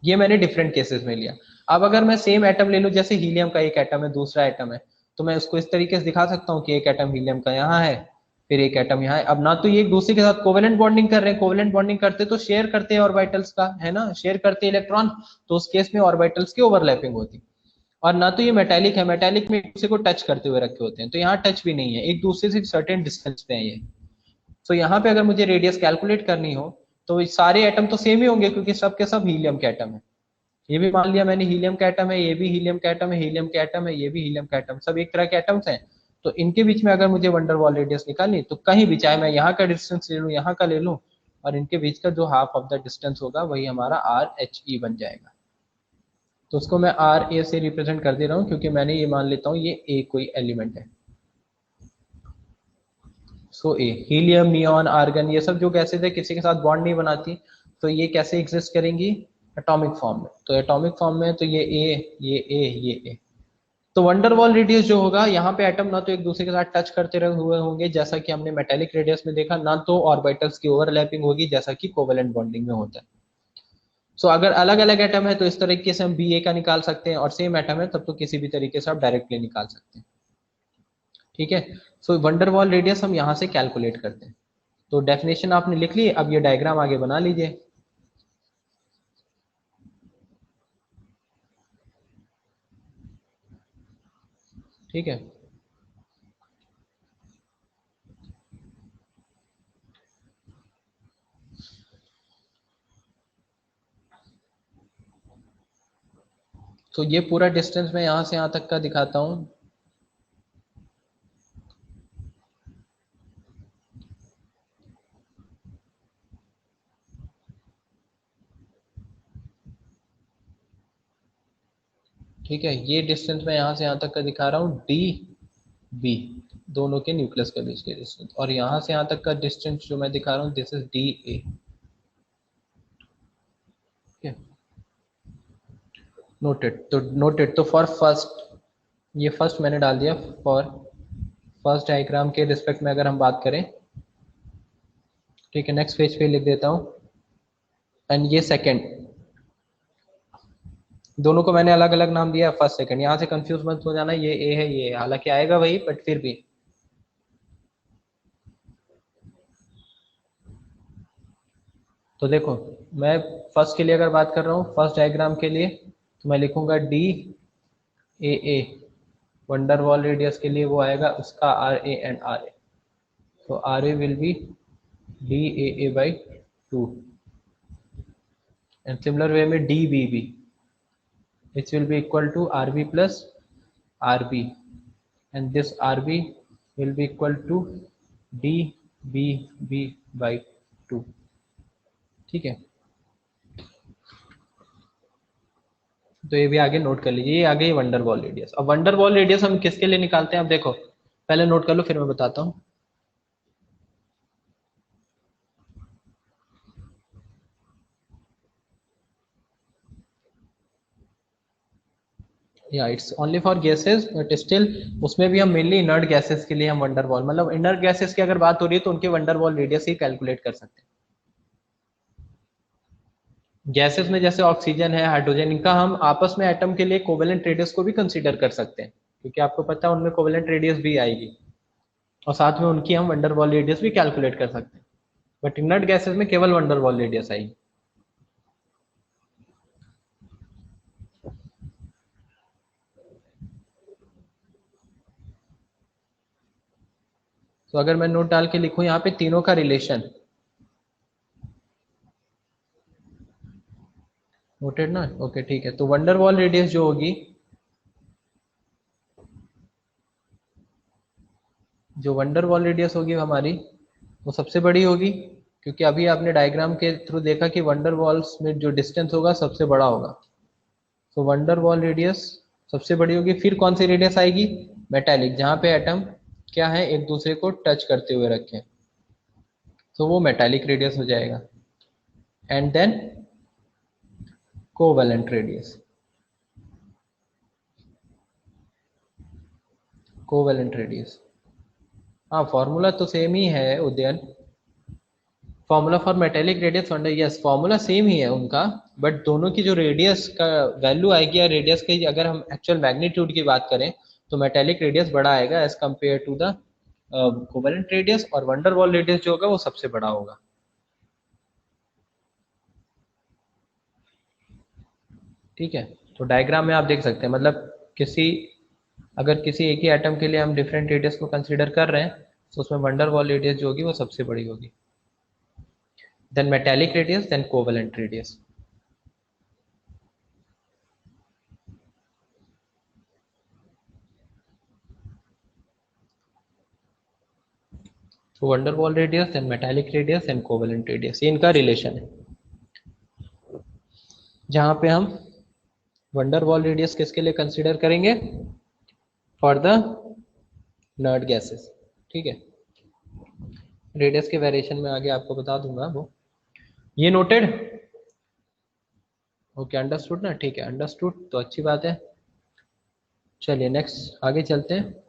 ये मैंने डिफरेंट केसेस में लिया। अब अगर मैं सेम एटम ले लूं, जैसे हीलियम का एक एटम है, दूसरा एटम है, तो मैं उसको इस तरीके से दिखा सकता हूँ कि एक एटम हीलियम का यहाँ है, फिर एक एटम यहाँ है। अब ना तो ये एक दूसरे के साथ कोवेलेंट बॉन्डिंग कर रहे हैं, कोवेलेंट बॉन्डिंग करते तो शेयर करते हैं ऑर्बिटल्स का, है ना, शेयर करते इलेक्ट्रॉन, तो उस केस में ऑर्बिटल्स की ओवरलैपिंग होती। और ना तो ये मेटेलिक है, मेटेलिक में एक दूसरे को टच करते हुए रखे होते हैं, तो यहाँ टच भी नहीं है, एक दूसरे से सर्टेन डिस्टेंस पे है ये। तो यहाँ पे अगर मुझे रेडियस कैलकुलेट करनी हो तो सारे एटम तो सेम ही होंगे, क्योंकि सब के सब हीलियम के एटम है। ये भी मान लिया मैंने हीलियम का एटम है, ये भी हीलियम का एटम है, हीलियम का एटम है, ये भी हीलियम का एटम, सब एक तरह के एटम्स हैं। तो इनके बीच में अगर मुझे वंडर वॉल रेडियस निकालनी, तो कहीं भी, चाहे मैं यहाँ का डिस्टेंस ले लूँ, यहाँ का ले लूँ, और इनके बीच का जो हाफ ऑफ द डिस्टेंस होगा वही हमारा आर एच ई बन जाएगा। तो उसको मैं आर ए से रिप्रेजेंट कर दे रहा हूँ, क्योंकि मैंने ये मान लेता हूँ ये ए कोई एलिमेंट है। सो ए, हीलियम, नियॉन, आर्गन, ये सब जो गैसेज है किसी के साथ बॉन्ड नहीं बनाती, तो ये कैसे एग्जिस्ट करेंगी, एटॉमिक फॉर्म में। तो एटॉमिक फॉर्म में तो ये ए, ये ए, ये ए। तो वंडर वॉल रेडियस जो होगा, यहाँ पे एटम ना तो एक दूसरे के साथ टच करते रहे हुए होंगे जैसा कि हमने मेटेलिक रेडियस में देखा, ना तो ऑर्बिटल्स की ओवरलैपिंग होगी जैसा कि कोवेलेंट बॉन्डिंग में होता है। सो अगर अलग अलग एटम है तो इस तरीके से हम बी ए का निकाल सकते हैं, और सेम एटम है तब तो किसी भी तरीके से आप डायरेक्टली निकाल सकते हैं। ठीक है। सो वंडर वॉल रेडियस हम यहाँ से कैलकुलेट करते हैं। तो डेफिनेशन आपने लिख ली, अब ये डायग्राम आगे बना लीजिए। ठीक है। तो ये पूरा डिस्टेंस मैं यहाँ से यहाँ तक का दिखाता हूँ। ठीक है, ये डिस्टेंस मैं यहाँ से यहाँ तक का दिखा रहा हूँ, डी बी, दोनों के न्यूक्लियस के बीच के डिस्टेंस। और यहाँ से यहाँ तक का डिस्टेंस जो मैं दिखा रहा हूँ this is D A. Noted, तो नोटेड, तो फॉर फर्स्ट, ये फर्स्ट मैंने डाल दिया, फॉर फर्स्ट डायग्राम के रिस्पेक्ट में अगर हम बात करें। ठीक है, नेक्स्ट पेज पे लिख देता हूँ। एंड ये सेकंड, दोनों को मैंने अलग अलग नाम दिया, फर्स्ट सेकंड, यहाँ से कंफ्यूज मत हो जाना, ये ए है ये, हालांकि आएगा वही बट फिर भी। तो देखो, मैं फर्स्ट के लिए अगर बात कर रहा हूँ, फर्स्ट डायग्राम के लिए, तो मैं लिखूंगा D A A. Van der Waals radius के लिए वो आएगा उसका R A and R A. तो R A will be D A by 2, and similar way में D B B, which will be equal to RB plus RB, and this RB will be equal to DBB by 2। ठीक है, तो ये भी आगे note कर लीजिए, ये आगे वंडर वॉल रेडियस। अब वंडर वॉल रेडियस हम किसके लिए निकालते हैं, अब देखो पहले नोट कर लो फिर मैं बताता हूँ। या it's only for gases, but still उसमें भी हम मेनली इनर्ट गैसेस के लिए हम वंडर वॉल, मतलब इनर्ट गैसेस की अगर बात हो रही है तो उनके वंडर वॉल रेडियस ही कैलकुलेट कर सकते हैं। गैसेस में जैसे ऑक्सीजन है, हाइड्रोजन, इनका हम आपस में एटम के लिए कोवेलेंट रेडियस को भी कंसीडर कर सकते हैं, क्योंकि आपको पता है उनमें कोवेलेंट रेडियस भी आएगी, और साथ में उनकी हम वंडर वॉल रेडियस भी कैलकुलेट कर सकते हैं। बट इनर्ट गैसेस में केवल वंडर वॉल रेडियस आएगी। तो अगर मैं नोट डाल के लिखूं यहाँ पे तीनों का रिलेशन, नोटेड ना, ओके ठीक है। तो वंडर वॉल रेडियस जो होगी, जो वंडर वॉल रेडियस होगी हमारी, वो सबसे बड़ी होगी, क्योंकि अभी आपने डायग्राम के थ्रू देखा कि वंडर वॉल्स में जो डिस्टेंस होगा सबसे बड़ा होगा। तो वंडर वॉल रेडियस सबसे बड़ी होगी। फिर कौन सी रेडियस आएगी, मेटेलिक, जहां पे एटम क्या है एक दूसरे को टच करते हुए रखे, तो वो मेटेलिक रेडियस हो जाएगा। And then covalent radius, covalent radius, हाँ फॉर्मूला तो सेम ही है Udayan, formula for metallic radius van der, yes formula same ही है उनका, बट दोनों की जो रेडियस का वैल्यू आएगी या रेडियस की अगर हम एक्चुअल मैग्नीट्यूड की बात करें तो मेटेलिक रेडियस बड़ा आएगा as compare to the covalent radius, और वंडर वॉल रेडियस जो होगा वो सबसे बड़ा होगा। ठीक है, तो डायग्राम में आप देख सकते हैं, मतलब किसी अगर किसी एक ही एटम के लिए हम डिफरेंट रेडियस को कंसीडर कर रहे हैं तो उसमें वंडर वॉल रेडियस जो होगी वो सबसे बड़ी होगी, then metallic radius, then covalent radius. तो van der Waals radius, then metallic radius, then covalent radius, ये इनका रिलेशन है, जहां पे हम वंडर वॉल रेडियस किसके लिए कंसीडर करेंगे, फॉर द नर्ड गैसेस। ठीक है, रेडियस के वेरिएशन में आगे आपको बता दूंगा वो, ये नोटेड, ओके अंडरस्टूड ना, ठीक है अंडरस्टूड तो अच्छी बात है। चलिए नेक्स्ट आगे चलते हैं।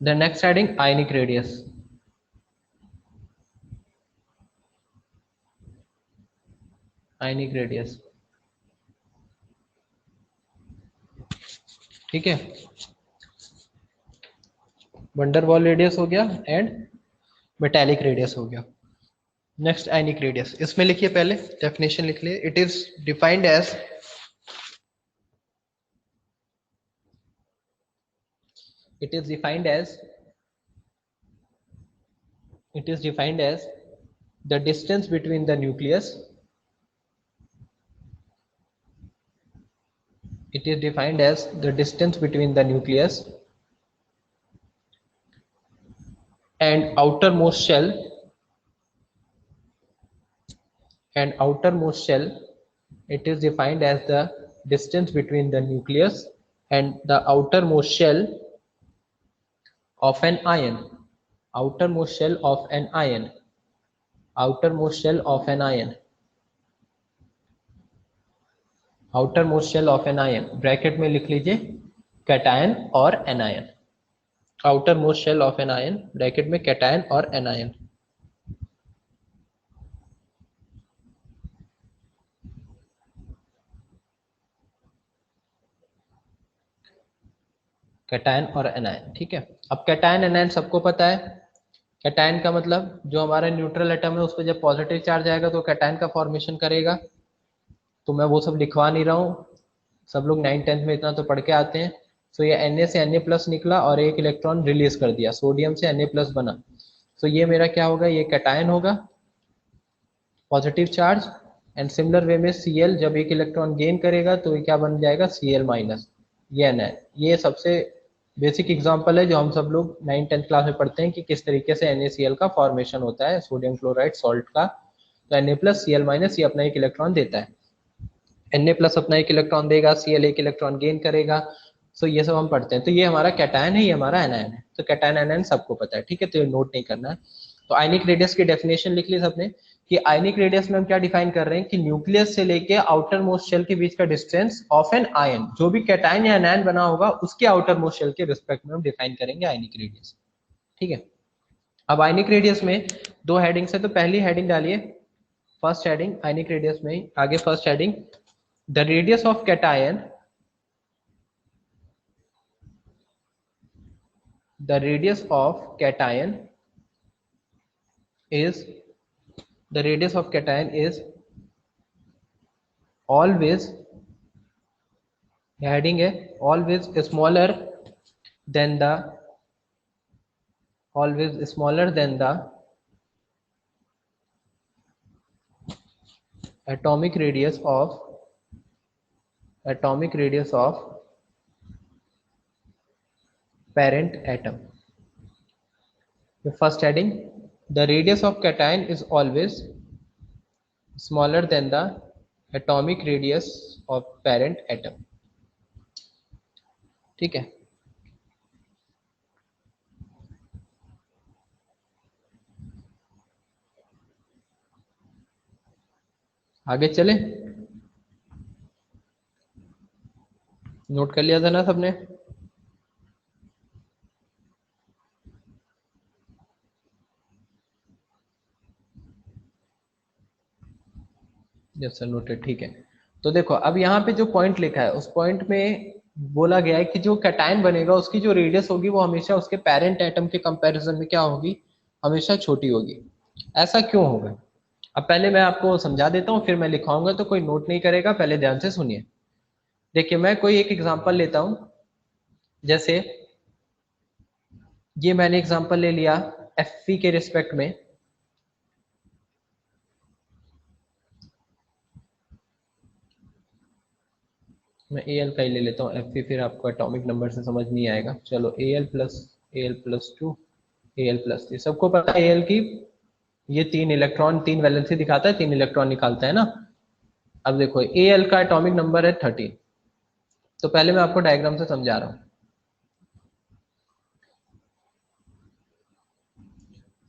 The next heading ionic radius. Ionic radius, ठीक है, वंडर वॉल रेडियस हो गया एंड मेटेलिक रेडियस हो गया। नेक्स्ट आयनिक रेडियस, इसमें लिखिए पहले डेफिनेशन लिख लिए, it is defined as, it is defined as it is defined as the distance between the nucleus, it is defined as the distance between the nucleus and outermost shell, and outermost shell, it is defined as the distance between the nucleus and the outermost shell of an ion, outermost shell of an ion, outermost shell of an ion, outermost shell of an ion, bracket में लिख लीजिए cation और anion, outermost shell of an ion, bracket में cation और anion. Cation और anion, ठीक है। अब कैटायन एनायन सबको पता है, कैटायन का मतलब जो हमारा न्यूट्रल एटम है उस पर जब पॉजिटिव चार्ज आएगा तो कैटायन का फॉर्मेशन करेगा, तो मैं वो सब लिखवा नहीं रहा हूँ, सब लोग 9th-10th में इतना तो पढ़ के आते हैं। तो ये Na से Na प्लस निकला और एक इलेक्ट्रॉन रिलीज कर दिया, सोडियम से Na प्लस बना, तो ये मेरा क्या होगा, ये कैटायन होगा, positive charge, and similar way में Cl जब एक इलेक्ट्रॉन गेन करेगा तो ये क्या बन जाएगा, Cl माइनस, ये Na। ये सबसे बेसिक एग्जांपल है जो हम सब लोग 9th-10th क्लास में पढ़ते हैं कि किस तरीके से NaCl का फॉर्मेशन होता है सोडियम क्लोराइड सॉल्ट का। तो Na प्लस Cl माइनस ये अपना एक इलेक्ट्रॉन देता है, Na प्लस अपना एक इलेक्ट्रॉन देगा, Cl एक इलेक्ट्रॉन गेन करेगा, तो ये सब हम पढ़ते हैं। तो ये हमारा कैटायन है, ये हमारा एनायन है, तो कैटायन एनायन सबको पता है, ठीक है, तो ये नोट नहीं करना है। तो आयनिक रेडियस की डेफिनेशन लिख ली सबने कि आयनिक रेडियस में हम क्या डिफाइन कर रहे हैं कि न्यूक्लियस से लेके आउटर मोस्ट शेल के बीच का डिस्टेंस ऑफ एन आयन, जो भी कैटायन या एनायन बना होगा उसके आउटर मोस्ट शेल के रिस्पेक्ट में हम डिफाइन करेंगे आयनिक रेडियस, ठीक है। अब आयनिक रेडियस में दो हेडिंग्स है, तो पहली हेडिंग डालिए, फर्स्ट हेडिंग आयनिक रेडियस में आगे first heading, the radius of cation, the radius of cation is, the radius of cation is always, heading है always smaller than the, always smaller than the atomic radius of, atomic radius of parent atom। The first heading, the radius of cation is always smaller than the atomic radius of parent atom, ठीक है। आगे चले, note कर लिया था ना सबने। Yes sir noted, ठीक है। तो देखो अब यहाँ पे जो पॉइंट लिखा है उस पॉइंट में बोला गया है कि जो कैटायन बनेगा उसकी जो रेडियस होगी वो हमेशा उसके पेरेंट एटम के कंपैरिजन में क्या होगी, हमेशा छोटी होगी। ऐसा क्यों होगा? अब पहले मैं आपको समझा देता हूँ, फिर मैं लिखाऊंगा तो कोई नोट नहीं करेगा, पहले ध्यान से सुनिए। देखिए मैं कोई एक एग्जांपल लेता हूँ, जैसे ये मैंने एग्जांपल ले लिया एफ के रिस्पेक्ट में। मैं ए एल का ही ले लेता हूँ एफ, फिर आपको एटॉमिक नंबर से समझ नहीं आएगा। चलो A L plus to, A L plus three, सबको पता है ए एल की ये 3 इलेक्ट्रॉन 3 वैलेंसी दिखाता है, 3 इलेक्ट्रॉन निकालता है ना। अब देखो ए एल का एटॉमिक नंबर है 13। तो पहले मैं आपको डायग्राम से समझा रहा हूँ।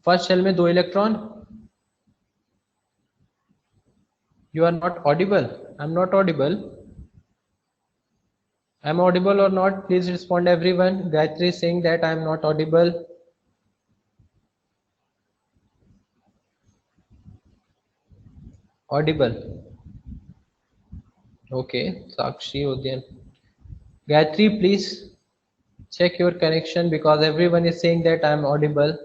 फर्स्ट शेल में 2 electron. You are not audible, I am not audible, I am audible or not? Please respond everyone. Gayatri is saying that I am not audible. Audible. Okay. Sakshi Udyan. Gayatri, please check your connection because everyone is saying that I am audible.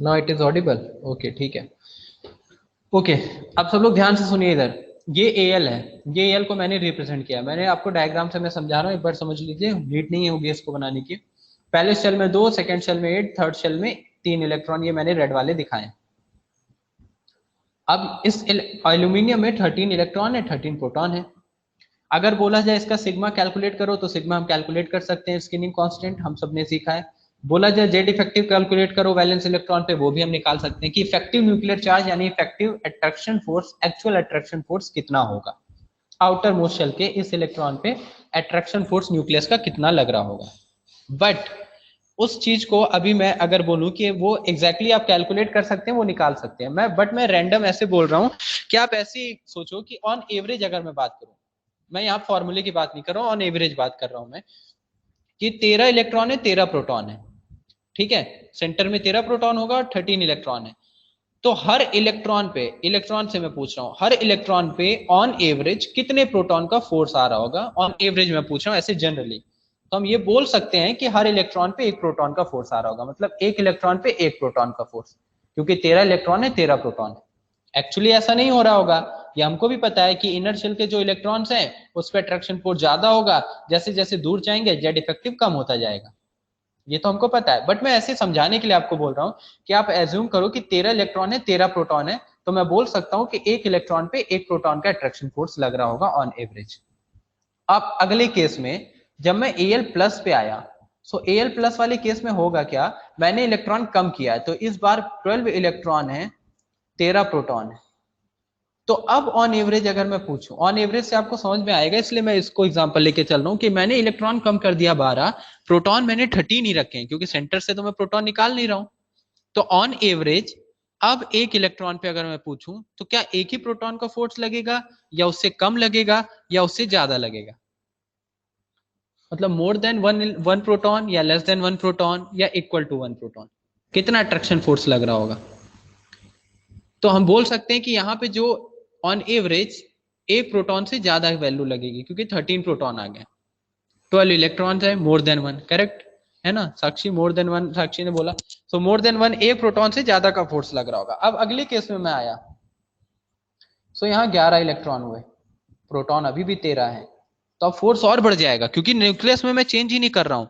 Now it is audible. Okay, ठीक है। Okay अब सब लोग ध्यान से सुनिए इधर। ये एल है, ये एल को मैंने रिप्रेजेंट किया, मैंने आपको डायग्राम से मैं समझा रहा हूँ, एक बार समझ लीजिए, नीड नहीं होगी इसको बनाने की। पहले शेल में 2, सेकंड शेल में 8, थर्ड शेल में 3 इलेक्ट्रॉन, ये मैंने रेड वाले दिखाए। अब इस एल्यूमिनियम में 13 इलेक्ट्रॉन है, 13 प्रोटॉन है। अगर बोला जाए इसका सिग्मा कैलकुलेट करो तो सिग्मा हम कैलकुलेट कर सकते हैं, स्किनिंग कांस्टेंट हम सबने सीखा है। बोला जाए जेड इफेक्टिव कैलकुलेट करो वैलेंस इलेक्ट्रॉन पे, वो भी हम निकाल सकते हैं कि इफेक्टिव न्यूक्लियर चार्ज यानी effective attraction force, actual attraction force कितना होगा आउटर मोस्ट शेल के इस इलेक्ट्रॉन पे, अट्रैक्शन फोर्स न्यूक्लियस का कितना लग रहा होगा। बट उस चीज को अभी मैं अगर बोलूं कि वो एग्जैक्टली आप कैलकुलेट कर सकते हैं, वो निकाल सकते हैं मैं रैंडम ऐसे बोल रहा हूं कि आप ऐसे ही सोचो कि ऑन एवरेज अगर मैं बात करूं, मैं यहाँ फॉर्मूले की बात नहीं कर रहा हूँ, ऑन एवरेज बात कर रहा हूं मैं, कि 13 इलेक्ट्रॉन है 13 प्रोटॉन है, ठीक है, सेंटर में 13 प्रोटॉन होगा और 13 इलेक्ट्रॉन है। तो हर इलेक्ट्रॉन पे, इलेक्ट्रॉन से मैं पूछ रहा हूं, हर इलेक्ट्रॉन पे ऑन एवरेज कितने प्रोटॉन का फोर्स आ रहा होगा, ऑन एवरेज मैं पूछ रहा हूं, ऐसे जनरली। तो हम ये बोल सकते हैं कि हर इलेक्ट्रॉन पे 1 प्रोटॉन का फोर्स आ रहा होगा, मतलब 1 इलेक्ट्रॉन पे 1 प्रोटॉन का फोर्स, क्योंकि 13 इलेक्ट्रॉन है 13 प्रोटॉन है। एक्चुअली ऐसा नहीं हो रहा होगा, ये हमको भी पता है कि इनर शेल के जो इलेक्ट्रॉन्स हैं उस पर अट्रैक्शन फोर्स ज्यादा होगा, जैसे जैसे दूर जाएंगे जेड इफेक्टिव कम होता जाएगा, ये तो हमको पता है। बट मैं ऐसे समझाने के लिए आपको बोल रहा हूँ कि आप एज्यूम करो कि 13 इलेक्ट्रॉन है 13 प्रोटॉन है, तो मैं बोल सकता हूँ कि 1 इलेक्ट्रॉन पे 1 प्रोटॉन का अट्रैक्शन फोर्स लग रहा होगा ऑन एवरेज। अब अगले केस में जब मैं Al प्लस पे आया, सो Al प्लस वाले केस में होगा क्या, मैंने इलेक्ट्रॉन कम किया, तो इस बार 12 इलेक्ट्रॉन है 13 प्रोटॉन है। तो अब ऑन एवरेज अगर मैं पूछूं, ऑन एवरेज से आपको समझ में आएगा, इसलिए मैं इसको एग्जांपल लेके चल रहा हूं कि मैंने इलेक्ट्रॉन कम कर दिया 12, प्रोटॉन मैंने 13 ही रखे हैं, क्योंकि सेंटर से तो मैं प्रोटॉन निकाल नहीं रहा हूं। तो ऑन एवरेज अब 1 इलेक्ट्रॉन पे अगर मैं पूछूं तो क्या एक ही प्रोटॉन का फोर्स लगेगा, या उससे कम लगेगा, या उससे ज्यादा लगेगा, मतलब मोर देन वन प्रोटॉन, या लेस देन 1 प्रोटॉन, या इक्वल टू 1 प्रोटॉन, कितना अट्रैक्शन फोर्स लग रहा होगा। तो हम बोल सकते हैं कि यहाँ पे जो ऑन एवरेज 1 प्रोटॉन से ज्यादा वैल्यू लगेगी, क्योंकि 13 प्रोटॉन आ गए, 12 इलेक्ट्रॉन है, मोर देन 1, करेक्ट है ना साक्षी, मोर देन 1 साक्षी ने बोला। सो मोर देन 1 1 प्रोटॉन से ज्यादा का फोर्स लग रहा होगा। अब अगले केस में मैं आया, सो यहाँ 11 इलेक्ट्रॉन हुए, प्रोटॉन अभी भी 13 है, तो अब फोर्स और बढ़ जाएगा, क्योंकि न्यूक्लियस में मैं चेंज ही नहीं कर रहा हूं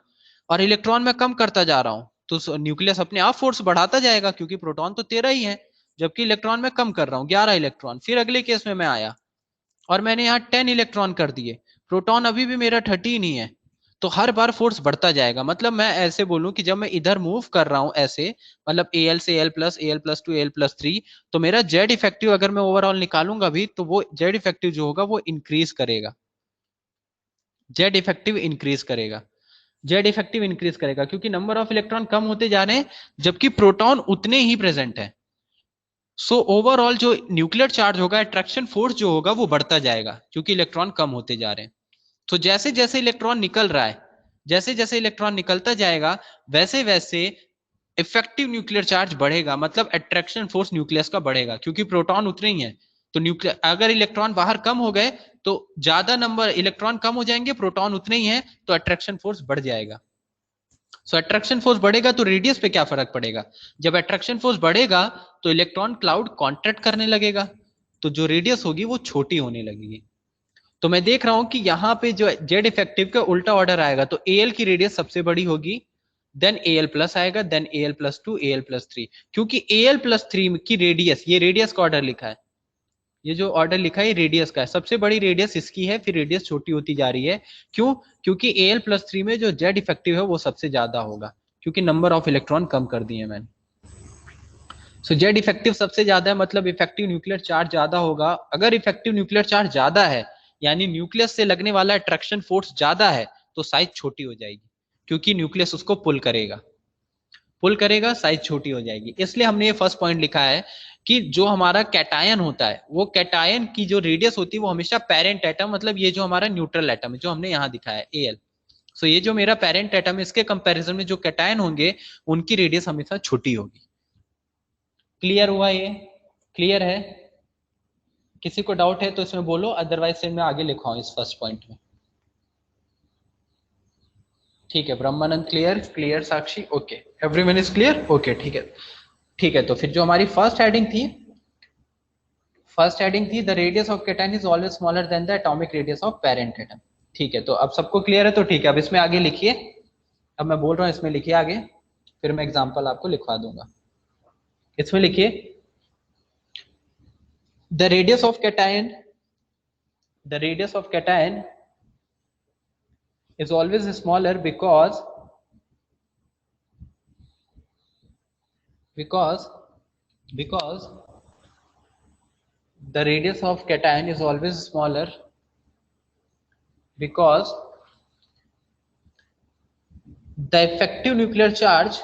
और इलेक्ट्रॉन में कम करता जा रहा हूं, तो न्यूक्लियस अपने आप फोर्स बढ़ाता जाएगा, क्योंकि प्रोटॉन तो 13 ही है, जबकि इलेक्ट्रॉन में कम कर रहा हूँ 11 इलेक्ट्रॉन। फिर अगले केस में मैं आया और मैंने यहाँ 10 इलेक्ट्रॉन कर दिए, प्रोटॉन अभी भी मेरा 13 ही है, तो हर बार फोर्स बढ़ता जाएगा। मतलब मैं ऐसे बोलूं कि जब मैं इधर मूव कर रहा हूं ऐसे, मतलब एल से L plus two L plus three, तो मेरा जेड इफेक्टिव अगर मैं ओवरऑल निकालूंगा भी, तो वो जेड इफेक्टिव जो होगा वो इंक्रीज करेगा, जेड इफेक्टिव इंक्रीज करेगा, जेड इफेक्टिव इंक्रीज करेगा, क्योंकि नंबर ऑफ इलेक्ट्रॉन कम होते जा रहे हैं जबकि प्रोटॉन उतने ही प्रेजेंट है। सो ओवरऑल जो न्यूक्लियर चार्ज होगा, अट्रैक्शन फोर्स जो होगा वो बढ़ता जाएगा क्योंकि इलेक्ट्रॉन कम होते जा रहे हैं। तो जैसे जैसे इलेक्ट्रॉन निकल रहा है, जैसे जैसे इलेक्ट्रॉन निकलता जाएगा, वैसे वैसे इफेक्टिव न्यूक्लियर चार्ज बढ़ेगा, मतलब अट्रैक्शन फोर्स न्यूक्लियस का बढ़ेगा क्योंकि प्रोटॉन उतने ही है। तो न्यूक्लियर अगर इलेक्ट्रॉन बाहर कम हो गए तो ज्यादा नंबर इलेक्ट्रॉन कम हो जाएंगे, प्रोटॉन उतने ही है, तो अट्रैक्शन फोर्स बढ़ जाएगा। सो अट्रैक्शन फोर्स बढ़ेगा तो रेडियस पे क्या फर्क पड़ेगा? जब अट्रैक्शन फोर्स बढ़ेगा तो इलेक्ट्रॉन क्लाउड कॉन्ट्रैक्ट करने लगेगा, तो जो रेडियस होगी वो छोटी होने लगेगी। तो मैं देख रहा हूं कि यहाँ पे जो जेड इफेक्टिव का उल्टा ऑर्डर आएगा, तो एल की रेडियस सबसे बड़ी होगी, देन एल प्लस आएगा, then L plus two, L plus three, क्योंकि एल प्लस थ्री की रेडियस, ये रेडियस का ऑर्डर लिखा है, ये जो ऑर्डर लिखा है रेडियस का है, सबसे बड़ी रेडियस इसकी है, फिर रेडियस छोटी होती जा रही है। क्यों? क्योंकि एल प्लस थ्री में जो जेड इफेक्टिव है वो सबसे ज्यादा होगा, क्योंकि नंबर ऑफ इलेक्ट्रॉन कम कर दिए मैंने। सो जेड इफेक्टिव सबसे ज्यादा है, मतलब इफेक्टिव न्यूक्लियर चार्ज ज्यादा होगा। अगर इफेक्टिव न्यूक्लियर चार्ज ज्यादा है, यानी न्यूक्लियस से लगने वाला अट्रैक्शन फोर्स ज्यादा है, तो साइज छोटी हो जाएगी, क्योंकि न्यूक्लियस उसको पुल करेगा, पुल करेगा, साइज छोटी हो जाएगी। इसलिए हमने ये फर्स्ट पॉइंट लिखा है कि जो हमारा कैटायन होता है, वो कैटायन की जो रेडियस होती है वो हमेशा पेरेंट एटम, मतलब ये जो हमारा न्यूट्रल एटम है जो हमने यहाँ दिखाया है एल, सो ये जो मेरा पेरेंट एटम है इसके कंपैरिजन में जो कैटायन होंगे उनकी रेडियस हमेशा छोटी होगी। क्लियर हुआ? ये क्लियर है? किसी को डाउट है तो इसमें बोलो, अदरवाइज से मैं आगे लिखवाऊं इस फर्स्ट पॉइंट में। ठीक है Brahmanand, clear? Clear Sakshi? Okay, everyone is clear? Okay, ठीक है। ठीक है, तो फिर जो हमारी फर्स्ट हेडिंग थी, फर्स्ट हेडिंग थी the radius of cation is always smaller than the atomic radius of parent atom. ठीक है, तो अब सबको क्लियर है? तो ठीक है, अब इसमें आगे लिखिए, अब मैं बोल रहा हूँ इसमें लिखिए आगे, फिर मैं एग्जांपल आपको लिखवा दूंगा। इसमें लिखिए the radius of cation, the radius of cation is always smaller because the radius of cation is always smaller because the effective nuclear charge,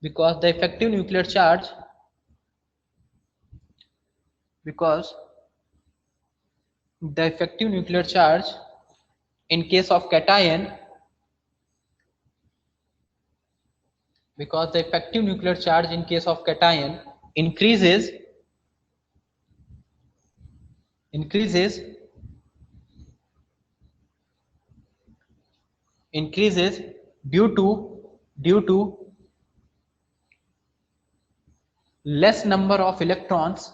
because the effective nuclear charge because the effective nuclear charge in case of cation, because the effective nuclear charge in case of cation increases due to less number of electrons,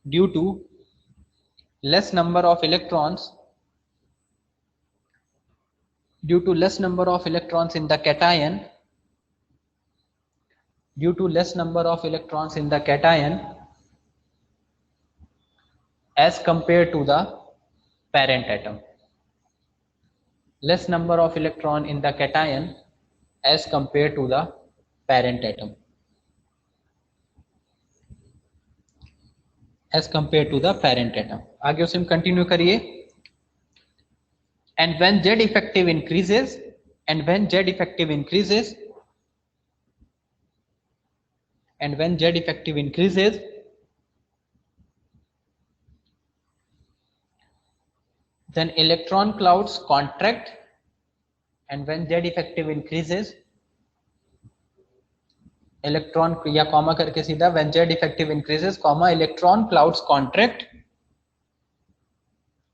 due to less number of electrons, due to less number of electrons in the cation, due to less number of electrons in the cation as compared to the parent atom, less number of electron in the cation as compared to the parent atom, as compared to the parent atom. आगे उसे continue करिए। And when Z effective increases, and when Z effective increases, and when Z effective increases, then electron clouds contract, and when Z effective increases, electron या comma करके सीधा when Z effective increases, comma electron clouds contract,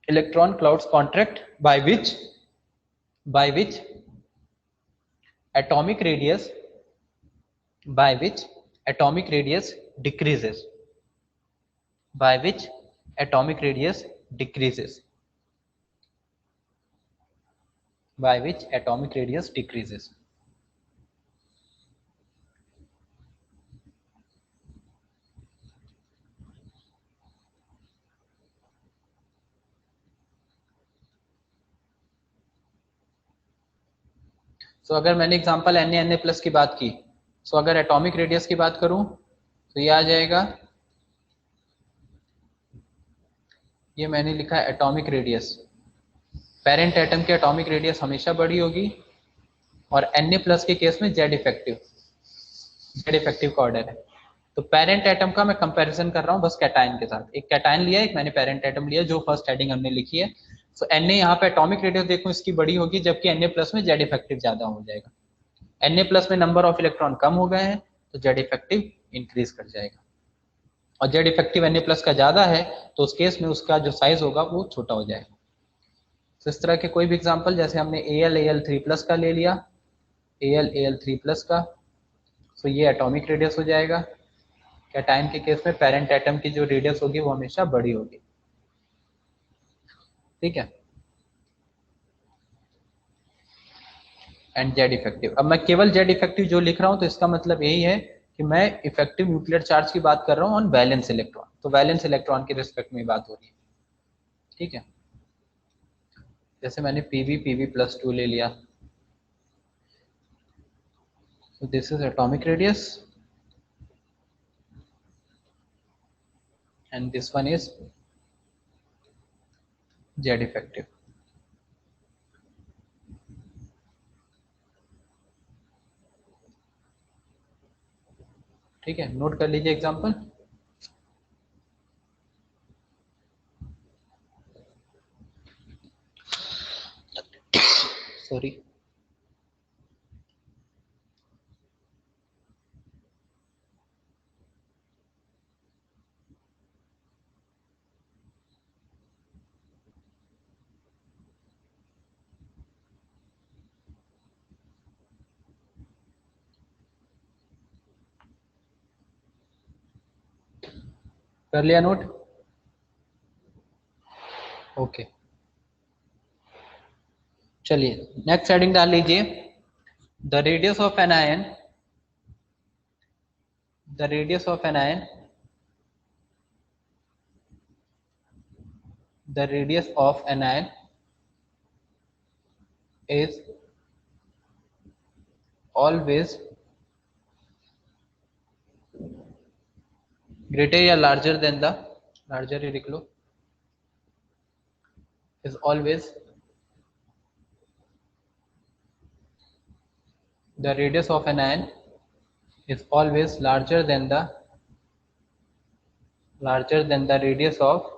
electron clouds contract by which atomic radius, by which atomic radius decreases, by which atomic radius decreases, by which atomic radius decreases. सो अगर मैंने example Na plus की बात की, सो अगर atomic radius की बात करूं तो ये आ जाएगा, ये मैंने लिखा है एटॉमिक रेडियस, पेरेंट एटम की एटॉमिक रेडियस हमेशा बड़ी होगी, और Na प्लस के केस में जेड इफेक्टिव का ऑर्डर है। तो पेरेंट एटम का मैं कंपैरिजन कर रहा हूँ बस कैटायन के साथ। एक कैटायन लिया, एक मैंने पेरेंट एटम लिया, जो फर्स्ट हेडिंग हमने लिखी है। तो Na यहाँ पे एटॉमिक रेडियस देखो इसकी बड़ी होगी, जबकि Na प्लस में जेड इफेक्टिव ज्यादा हो जाएगा। Na प्लस में नंबर ऑफ इलेक्ट्रॉन कम हो गए हैं तो जेड इफेक्टिव इंक्रीज कर जाएगा, और जेड इफेक्टिव Na प्लस का ज्यादा है तो उस केस में उसका जो साइज होगा वो छोटा हो जाएगा। तो इस तरह के कोई भी एग्जांपल, जैसे हमने Al 3 प्लस का ले लिया, Al 3 प्लस का, तो ये एटॉमिक रेडियस हो जाएगा। कैटायन के केस में पेरेंट एटम की जो रेडियस होगी वो हमेशा बड़ी होगी, ठीक है। एंड जेड इफेक्टिव, अब मैं केवल जेड इफेक्टिव जो लिख रहा हूं तो इसका मतलब यही है कि मैं इफेक्टिव न्यूक्लियर चार्ज की बात कर रहा हूं ऑन वैलेंस इलेक्ट्रॉन, तो वैलेंस इलेक्ट्रॉन के रिस्पेक्ट में बात हो रही है, ठीक है। जैसे मैंने पीवी प्लस 2 ले लिया, so this is atomic radius and this one is Z effective। ठीक है, नोट कर लीजिए एग्जांपल। सॉरी, कर लिया नोट, ओके। चलिए नेक्स्ट हेडिंग डाल लीजिए, the radius of an ion, the radius of an ion, the radius of an ion is always greater या larger than the, larger ही लिख लो, is always, the radius of an ion is always larger than the radius of,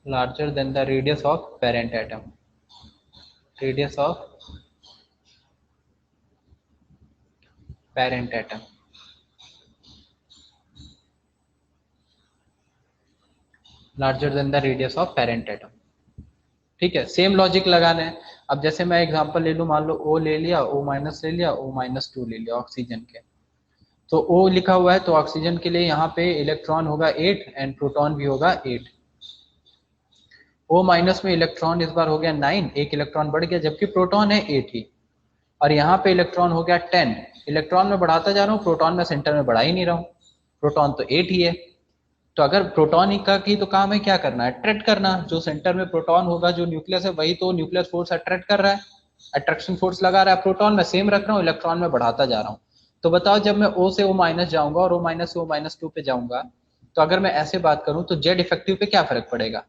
larger than the radius of parent atom, radius of parent atom, larger than the radius of parent atom, ठीक है। Same logic लगाना है। अब जैसे मैं example ले लूं, मान लो O ले लिया, O माइनस ले लिया, O माइनस 2 ले लिया ऑक्सीजन के, तो O लिखा हुआ है तो ऑक्सीजन के लिए यहाँ पे इलेक्ट्रॉन होगा 8 एंड प्रोटॉन भी होगा 8। O माइनस में इलेक्ट्रॉन इस बार हो गया 9, एक इलेक्ट्रॉन बढ़ गया, जबकि प्रोटॉन है 8 ही, और यहाँ पे इलेक्ट्रॉन हो गया 10। इलेक्ट्रॉन में बढ़ाता जा रहा हूँ, प्रोटॉन में सेंटर में बढ़ा ही नहीं रहा हूँ, प्रोटॉन तो 8 ही है। तो अगर प्रोटॉन ही का की तो काम है क्या करना है, अट्रैक्ट करना, जो सेंटर में प्रोटॉन होगा, जो न्यूक्लियस है, वही तो न्यूक्लियस फोर्स अट्रैक्ट कर रहा है, अट्रैक्शन फोर्स लगा रहा है। प्रोटॉन में सेम रख रहा हूँ, इलेक्ट्रॉन में बढ़ाता जा रहा हूँ। तो बताओ जब मैं O से O माइनस जाऊंगा और O माइनस से O माइनस 2 पे जाऊंगा, तो अगर मैं ऐसे बात करूं तो जेड इफेक्टिव पे क्या फर्क पड़ेगा,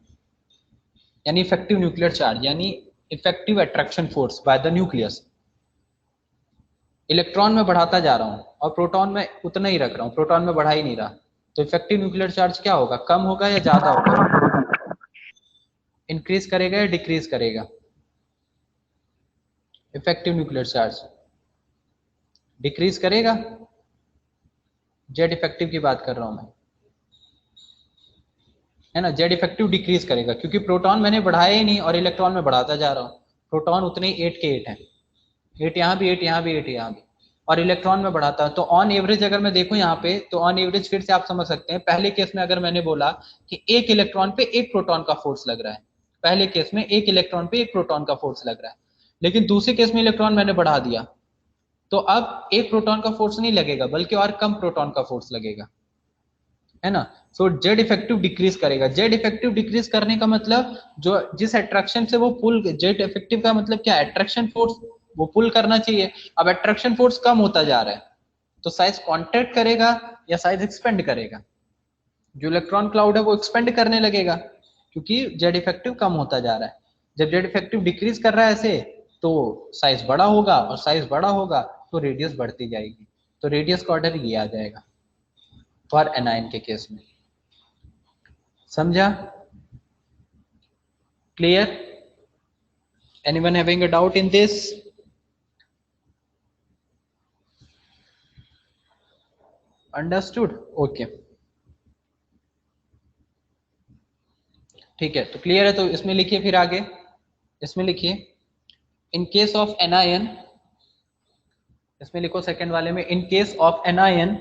यानी इफेक्टिव न्यूक्लियर चार्ज, यानी effective attraction force by the nucleus, electron में बढ़ाता जा रहा हूँ और प्रोटॉन में उतना ही रख रहा हूँ, प्रोटॉन में बढ़ा ही नहीं रहा, तो इफेक्टिव न्यूक्लियर चार्ज क्या होगा, कम होगा या ज्यादा होगा, इंक्रीज करेगा या डिक्रीज करेगा, इफेक्टिव न्यूक्लियर चार्ज डिक्रीज करेगा। जेड इफेक्टिव की बात कर रहा हूं मैं, है ना, जेड इफेक्टिव डिक्रीज करेगा, क्योंकि प्रोटॉन मैंने बढ़ाया ही नहीं और इलेक्ट्रॉन में बढ़ाता जा रहा हूँ। प्रोटॉन उतने ही 8 के 8 है, 8 यहाँ भी, 8 यहाँ भी, 8 यहाँ भी, और इलेक्ट्रॉन में बढ़ाता है। तो ऑन एवरेज अगर मैं देखूं यहाँ पे, तो ऑन एवरेज फिर से आप समझ सकते हैं, पहले केस में अगर मैंने बोला कि एक इलेक्ट्रॉन पे एक प्रोटॉन का फोर्स लग रहा है, पहले केस में एक इलेक्ट्रॉन पे एक प्रोटॉन का फोर्स लग रहा है, लेकिन दूसरे केस में इलेक्ट्रॉन मैंने बढ़ा दिया, तो अब एक प्रोटॉन का फोर्स नहीं लगेगा, बल्कि और कम प्रोटॉन का फोर्स लगेगा, है ना। सो जेड इफेक्टिव डिक्रीज करेगा। जेड इफेक्टिव डिक्रीज करने का मतलब, जो जिस अट्रैक्शन से वो पुल, जेड इफेक्टिव का मतलब क्या, अट्रैक्शन फोर्स, वो पुल करना चाहिए। अब अट्रैक्शन फोर्स कम होता जा रहा है, तो साइज कॉन्ट्रैक्ट करेगा या साइज एक्सपेंड करेगा, जो इलेक्ट्रॉन क्लाउड है वो एक्सपेंड करने लगेगा, क्योंकि जेड इफेक्टिव कम होता जा रहा है। जब जेड इफेक्टिव डिक्रीज कर रहा है ऐसे, तो साइज बड़ा होगा, और साइज बड़ा होगा तो रेडियस बढ़ती जाएगी। तो रेडियस का ऑर्डर ये आ जाएगा फॉर एनायन के केस में। समझा? Clear? Anyone having a doubt in this? Understood? Okay, ठीक है। तो क्लियर है, तो इसमें लिखिए फिर आगे। इसमें लिखिए इन केस ऑफ एनायन, इसमें लिखो सेकंड वाले में, इन case of anion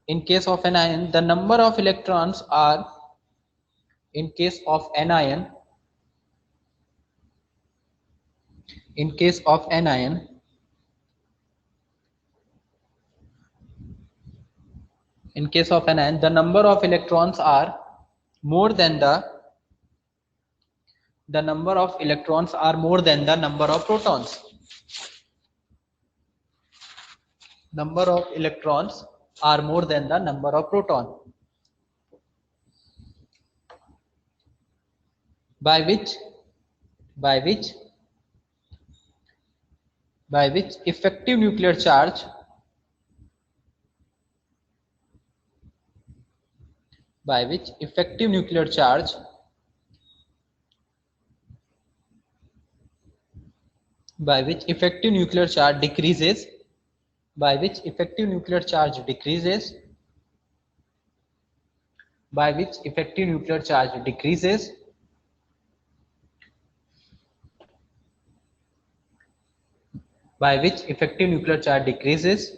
in case of anion the number of electrons are in case of anion in case of anion in case of anion the number of electrons are more than the number of electrons are more than the number of protons. Number of electrons are more than the number of proton, by which effective nuclear charge by which effective nuclear charge by which effective nuclear charge decreases by which effective nuclear charge decreases by which effective nuclear charge decreases by which effective nuclear charge decreases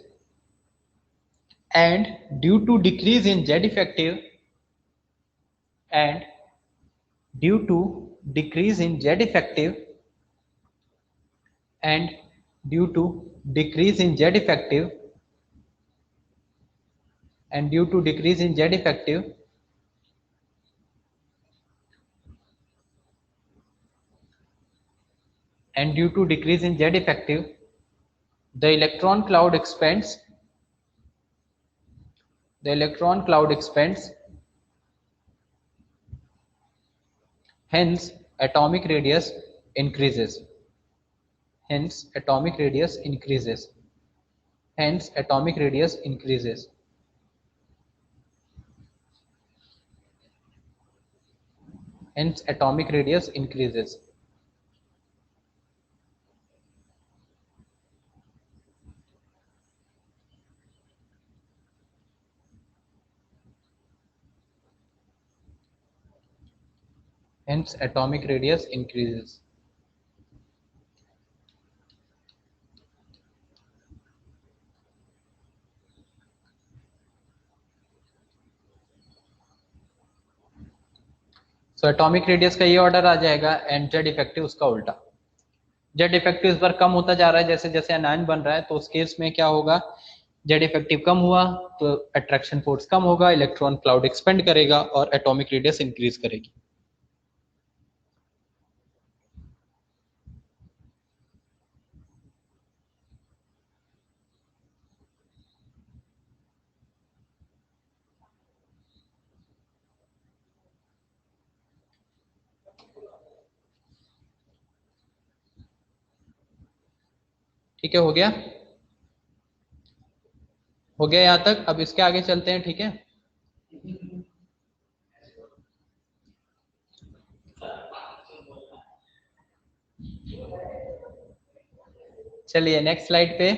and due to decrease in Z effective and due to decrease in Z effective and due to decrease in Z effective and due to decrease in Z effective and due to decrease in Z effective the electron cloud expands hence atomic radius increases hence atomic radius increases hence atomic radius increases hence atomic radius increases hence atomic radius increases so atomic radius का ये order आ जाएगा and Z effective उसका उल्टा। Z effective इस बार कम होता जा रहा है जैसे जैसे एनायन बन रहा है, तो उस केस में क्या होगा, जेड इफेक्टिव कम हुआ तो अट्रैक्शन फोर्स कम होगा, इलेक्ट्रॉन क्लाउड एक्सपेंड करेगा और एटॉमिक रेडियस इंक्रीज करेगी। ठीक है, हो गया यहाँ तक। अब इसके आगे चलते हैं, ठीक है। चलिए नेक्स्ट स्लाइड पे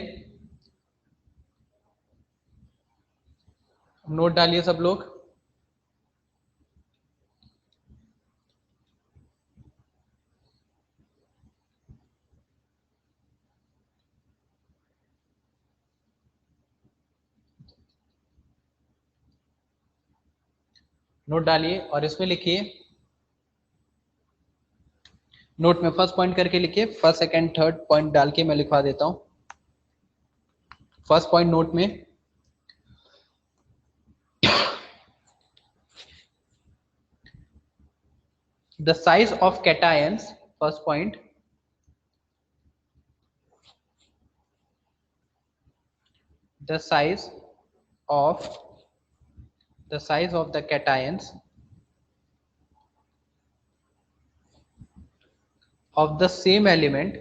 नोट डालिए सब लोग। नोट डालिए और इसमें लिखिए, नोट में फर्स्ट पॉइंट करके लिखिए, फर्स्ट सेकंड थर्ड पॉइंट डाल के मैं लिखवा देता हूं। फर्स्ट पॉइंट नोट में, the size of cations, first point, the size of the cations of the same element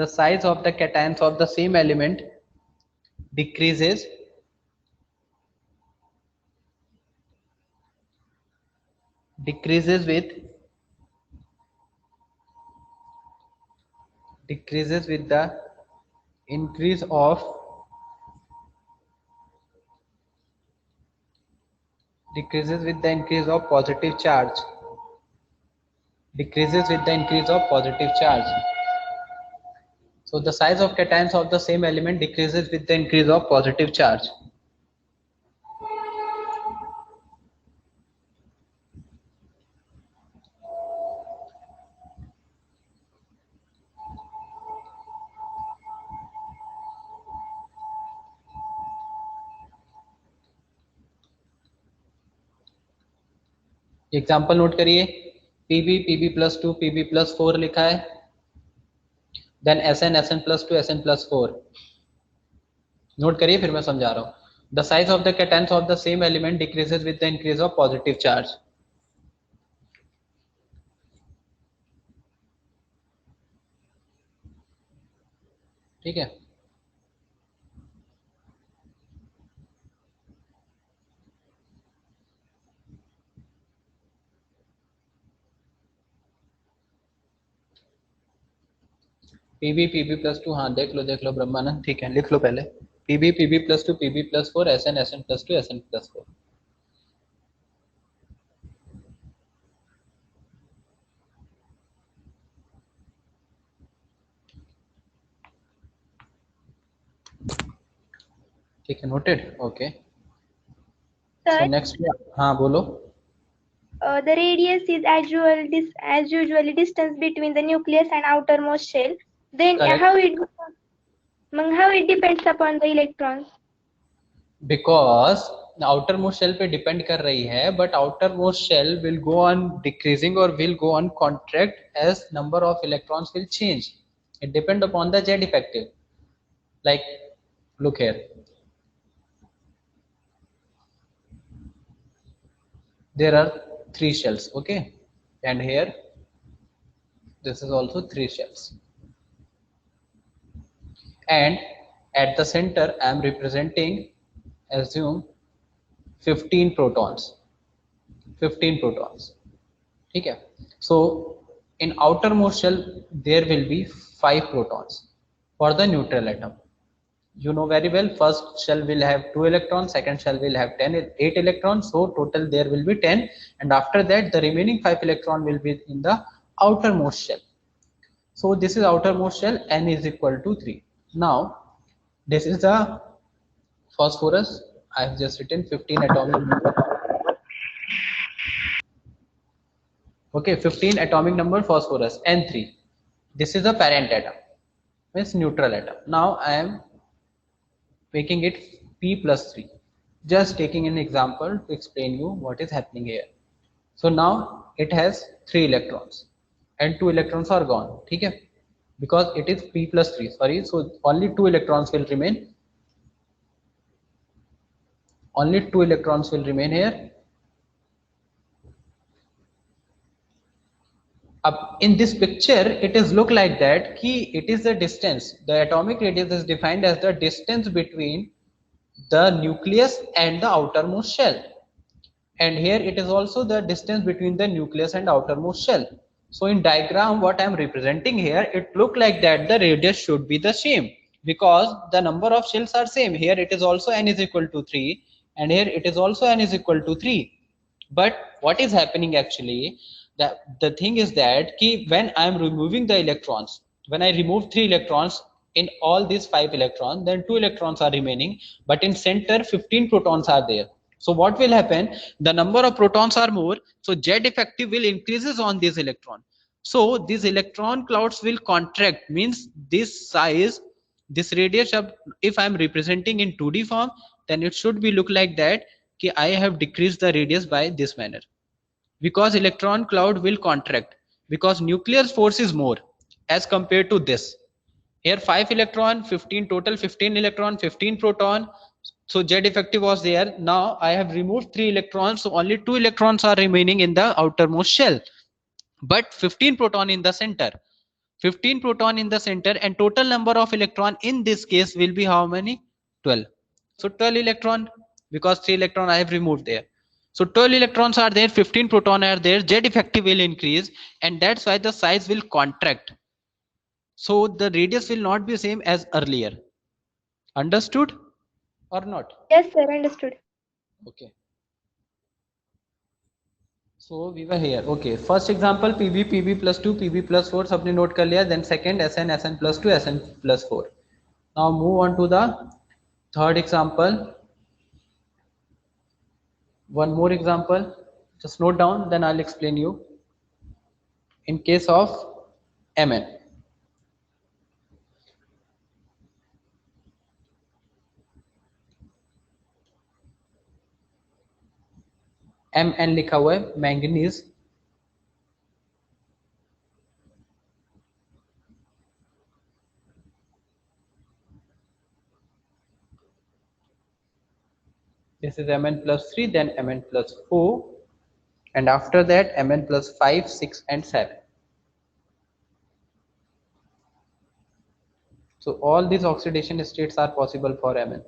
the size of the cations of the same element decreases decreases with decreases with the increase of decreases with the increase of positive charge decreases with the increase of positive charge. So the size of cations of the same element decreases with the increase of positive charge. Example note करिए, Pb Pb+2 Pb+4 लिखा है, then Sn Sn+2 Sn+4. Note करिए, फिर मैं समझा रहा हूँ. The size of the cations of the same element decreases with the increase of positive charge. ठीक है. Pb+2, हाँ देख लो ब्रह्मानंद, ठीक है, लिख लो पहले. Pb+2 Pb+4 Sn Sn+2 Sn+4. ठीक है, नोटेड. ओके. सो नेक्स्ट, हाँ बोलो. The radius is as usually distance between the nucleus and outermost shell. Then how it depends upon the electrons? Because outermost shell पे depend कर रही है, but outermost shell will go on decreasing or will go on contract as number of electrons will change. It depend upon the Z effective. Like, look here. There are 3 shells, okay, and here this is also 3 shells, and at the center I am representing, assume 15 protons. ठीक है. So in outermost shell there will be 5 protons for the neutral atom. You know very well, first shell will have 2 electrons, second shell will have 8 electrons, so total there will be 10, and after that the remaining 5 electron will be in the outermost shell. So this is outermost shell, n is equal to 3. Now this is the phosphorus. I have just written 15 atomic number. Okay, 15 atomic number phosphorus, N3. This is the parent atom, means neutral atom. Now I am making it P+3. Just taking an example to explain you what is happening here. So now it has 3 electrons and 2 electrons are gone. ठीक है? Because it is P+3. Sorry, so only 2 electrons will remain. Only 2 electrons will remain here. In this picture it is look like that ki it is the distance, the atomic radius is defined as the distance between the nucleus and the outermost shell, and here it is also the distance between the nucleus and outermost shell. So in diagram what I am representing here, it look like that the radius should be the same because the number of shells are same. Here it is also n is equal to 3 and here it is also n is equal to 3. But what is happening actually, the thing is that when I am removing the electrons, when I remove 3 electrons in all these 5 electrons, then 2 electrons are remaining, but in center 15 protons are there. So what will happen, the number of protons are more, so Z effective will increases on this electron. So these electron clouds will contract, means this size, this radius of, if I am representing in 2D form, then it should be look like that कि I have decreased the radius by this manner, because electron cloud will contract because nuclear force is more as compared to this. Here 5 electron, 15 total, 15 electron, 15 proton, So Z effective was there. Now I have removed 3 electrons, so only 2 electrons are remaining in the outermost shell, but 15 proton in the center. 15 proton in the center, and total number of electron in this case will be how many? 12. So 12 electron, because 3 electron I have removed there. So 12 electrons are there, 15 proton are there, Z effective will increase, and that's why the size will contract. So the radius will not be same as earlier. Understood or not? Yes, sir. Understood. Okay. So we were here. Okay. First example PB plus 2, PB plus 4 सबने note कर लिया. Then second SN plus 2, SN plus 4. Now move on to the third example. One more example. Just note down, then I'll explain you. In case of Mn. Mn लिखा हुआ है manganese. This is Mn plus 3, then Mn plus 4, and after that Mn plus 5, 6 and 7. So all these oxidation states are possible for Mn.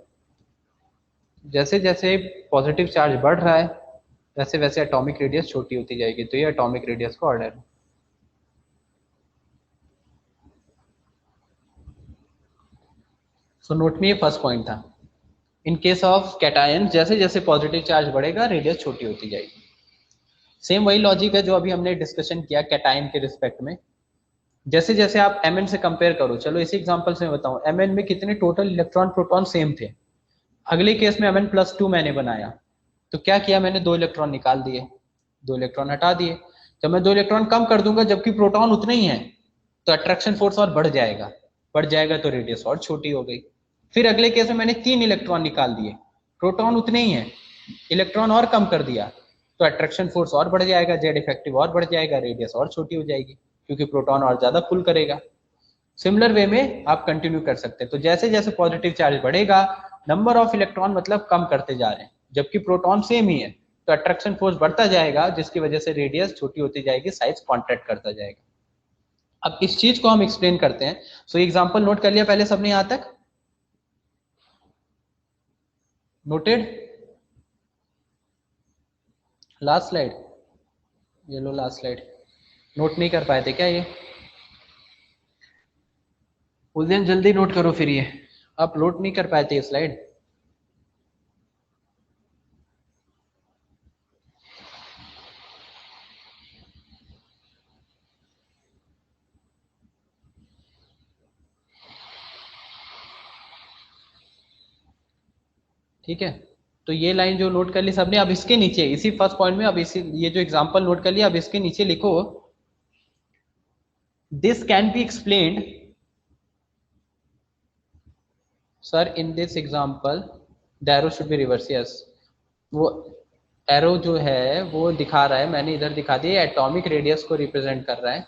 जैसे जैसे positive charge बढ़ रहा है वैसे वैसे एटॉमिक रेडियस छोटी होती जाएगी. तो ये एटॉमिक रेडियस का ऑर्डर है. सो नोट में ये फर्स्ट पॉइंट था. इन केस ऑफ कैटायन जैसे जैसे पॉजिटिव चार्ज बढ़ेगा रेडियस छोटी होती जाएगी. सेम वही लॉजिक है जो अभी हमने डिस्कशन किया कैटायन के रिस्पेक्ट में. जैसे जैसे आप Mn से कंपेयर करो, चलो इसी एग्जांपल से मैं बताऊं, Mn में कितने टोटल इलेक्ट्रॉन प्रोटॉन सेम थे. अगले केस में Mn प्लस 2 मैंने बनाया, तो क्या किया मैंने, 2 इलेक्ट्रॉन निकाल दिए, 2 इलेक्ट्रॉन हटा दिए. जब मैं 2 इलेक्ट्रॉन कम कर दूंगा जबकि प्रोटॉन उतने ही हैं, तो अट्रैक्शन फोर्स और बढ़ जाएगा तो रेडियस और छोटी हो गई. फिर अगले केस में मैंने 3 इलेक्ट्रॉन निकाल दिए, प्रोटॉन उतने ही हैं, इलेक्ट्रॉन और कम कर दिया, तो अट्रैक्शन फोर्स और बढ़ जाएगा, जेड इफेक्टिव और बढ़ जाएगा, रेडियस और छोटी हो जाएगी क्योंकि प्रोटॉन और ज्यादा पुल करेगा. सिमिलर वे में आप कंटिन्यू कर सकते हैं. तो जैसे जैसे पॉजिटिव चार्ज बढ़ेगा नंबर ऑफ इलेक्ट्रॉन मतलब कम करते जा रहे हैं, जबकि प्रोटॉन सेम ही है, तो अट्रैक्शन फोर्स बढ़ता जाएगा जिसकी वजह से रेडियस छोटी होती जाएगी, साइज कॉन्ट्रैक्ट करता जाएगा. अब इस चीज को हम एक्सप्लेन करते हैं. सो एग्जांपल नोट कर लिया पहले सबने यहां तक नोटेड. लास्ट स्लाइड, ये लो लास्ट स्लाइड. नोट नहीं कर पाए थे क्या ये? उस दिन जल्दी नोट करो, फिर ये आप नोट नहीं कर पाए थे ये स्लाइड. ठीक है, तो ये लाइन जो नोट कर ली सबने, अब इसके नीचे इसी फर्स्ट पॉइंट में, अब इसी ये जो एग्जांपल नोट कर लिया, अब इसके नीचे लिखो this can be explained sir in this example the arrow should be reverse. Yes, वो एरो जो है वो दिखा रहा है, मैंने इधर दिखा दिया, एटॉमिक रेडियस को रिप्रेजेंट कर रहा है,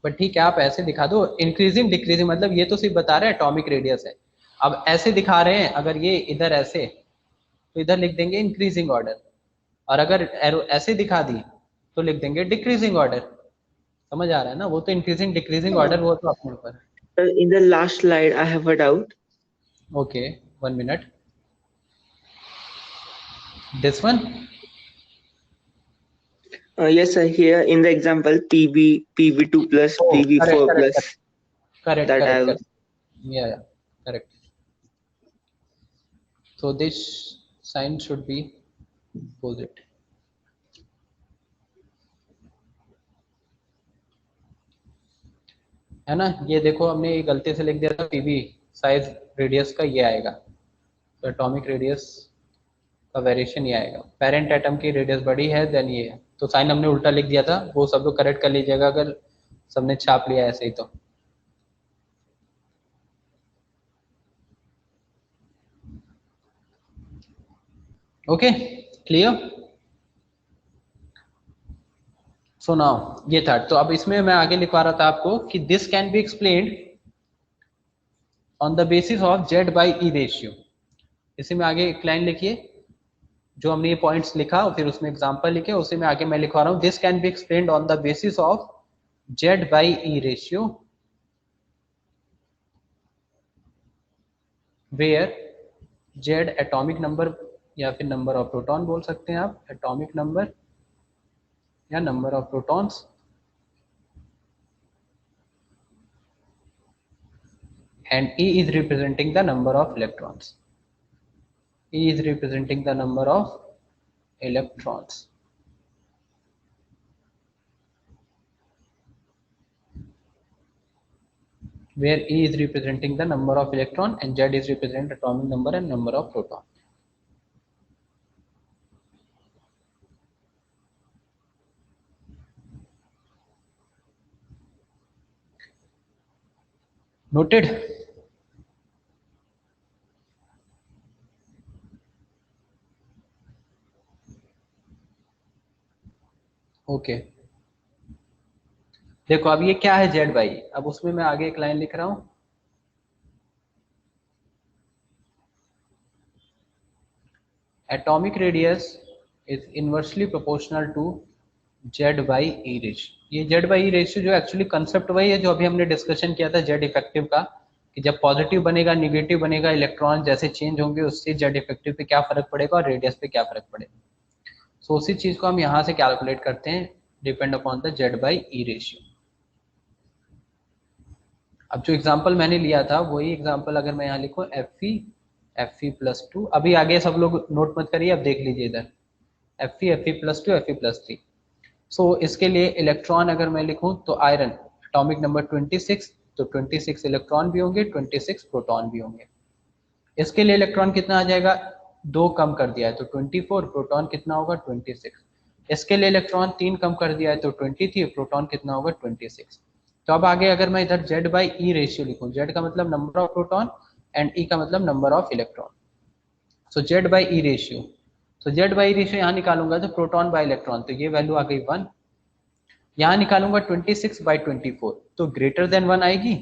बट ठीक है आप ऐसे दिखा दो, इंक्रीजिंग डिक्रीजिंग, मतलब ये तो सिर्फ बता रहे हैं एटॉमिक रेडियस है. अब ऐसे दिखा रहे हैं, अगर ये इधर ऐसे, तो इधर लिख देंगे इंक्रीजिंग ऑर्डर, और अगर एरो ऐसे दिखा दी तो लिख देंगे डिक्रीजिंग ऑर्डर. समझ आ रहा है ना? वो तो इंक्रीजिंग डिक्रीजिंग ऑर्डर वो तो अपने ऊपर है. In the last slide, I have a doubt. Okay, 1 minute. This one? Yes, sir. Here in the example, PB2 plus, PB4 plus. Correct. Yeah, correct. So this sign should be opposite. है ना? ये देखो हमने ये गलती से लिख दिया था, पीबी साइज रेडियस का ये आएगा, तो एटॉमिक रेडियस का वेरिएशन ये आएगा. पेरेंट एटम की रेडियस बड़ी है देन ये है, तो साइन हमने उल्टा लिख दिया था, वो सब लोग करेक्ट कर लीजिएगा अगर सबने छाप लिया ऐसे ही तो. Okay, clear? सो नाउ ये था. तो अब इसमें मैं आगे लिखवा रहा था आपको कि this can be explained on the basis of Z by E ratio. इसी में आगे एक लाइन लिखिए, जो हमने ये पॉइंट्स लिखा और फिर उसमें एग्जांपल लिखे, उसी में आगे मैं लिखवा रहा हूँ, this can be explained on the basis of Z/E ratio where Z atomic number या फिर नंबर ऑफ प्रोटॉन बोल सकते हैं आप, एटॉमिक नंबर या number of protons, and E is representing the number of electrons. E is representing the number of electrons. Where E is representing the number of electron and Z is representing atomic number and number of proton. Noted? Okay. देखो अब ये क्या है Z/E, अब उसमें मैं आगे एक लाइन लिख रहा हूं, atomic radius is inversely proportional to Z/E ratio. ये Z/E रेशियो जो एक्चुअली कंसेप्ट वही है जो अभी हमने डिस्कशन किया था Z इफेक्टिव का, कि जब पॉजिटिव बनेगा निगेटिव बनेगा, इलेक्ट्रॉन जैसे चेंज होंगे उससे Z इफेक्टिव पे क्या फर्क पड़ेगा और रेडियस पे क्या फर्क पड़ेगा। सो उसी चीज को हम यहाँ से कैलकुलेट करते हैं depend upon the Z/E ratio. अब जो एग्जांपल मैंने लिया था वही एग्जांपल अगर मैं यहाँ लिखूँ Fe+2, अभी आगे सब लोग नोट मत करिए, अब देख लीजिए इधर Fe+2 Fe+3। सो इसके लिए इलेक्ट्रॉन अगर मैं लिखूं तो आयरन एटॉमिक नंबर 26, तो 26 इलेक्ट्रॉन भी होंगे, 26 प्रोटॉन भी होंगे। इसके लिए इलेक्ट्रॉन कितना आ जाएगा, 2 कम कर दिया है तो 24, प्रोटॉन कितना होगा 26। इसके लिए इलेक्ट्रॉन 3 कम कर दिया है तो 23, प्रोटॉन कितना होगा 26। तो अब आगे अगर मैं इधर Z/E रेशियो लिखूं, Z का मतलब number of proton and E का मतलब number of electron. So Z/E ratio, तो Z/E रेशियो यहाँ निकालूंगा तो प्रोटॉन बाय इलेक्ट्रॉन, तो ये वैल्यू आ गई 1। यहाँ निकालूंगा 26/24, तो ग्रेटर देन 1 आएगी,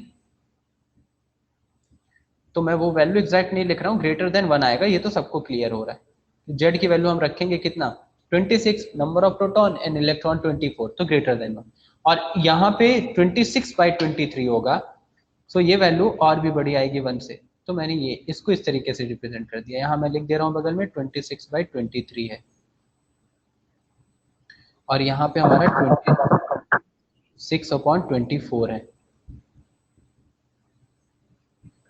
तो मैं वो वैल्यू एग्जैक्ट नहीं लिख रहा हूँ, ग्रेटर देन 1 आएगा, ये तो सबको क्लियर हो रहा है। Z की वैल्यू हम रखेंगे कितना 26, number of proton and electron 24, तो ग्रेटर देन 1। और यहाँ पे 26/23 होगा, सो ये वैल्यू और भी बड़ी आएगी 1 से, तो मैंने ये इसको इस तरीके से रिप्रेजेंट कर दिया। यहाँ मैं लिख दे रहा हूँ बगल में 26/23 है, और यहाँ पे हमारा 26/24 है,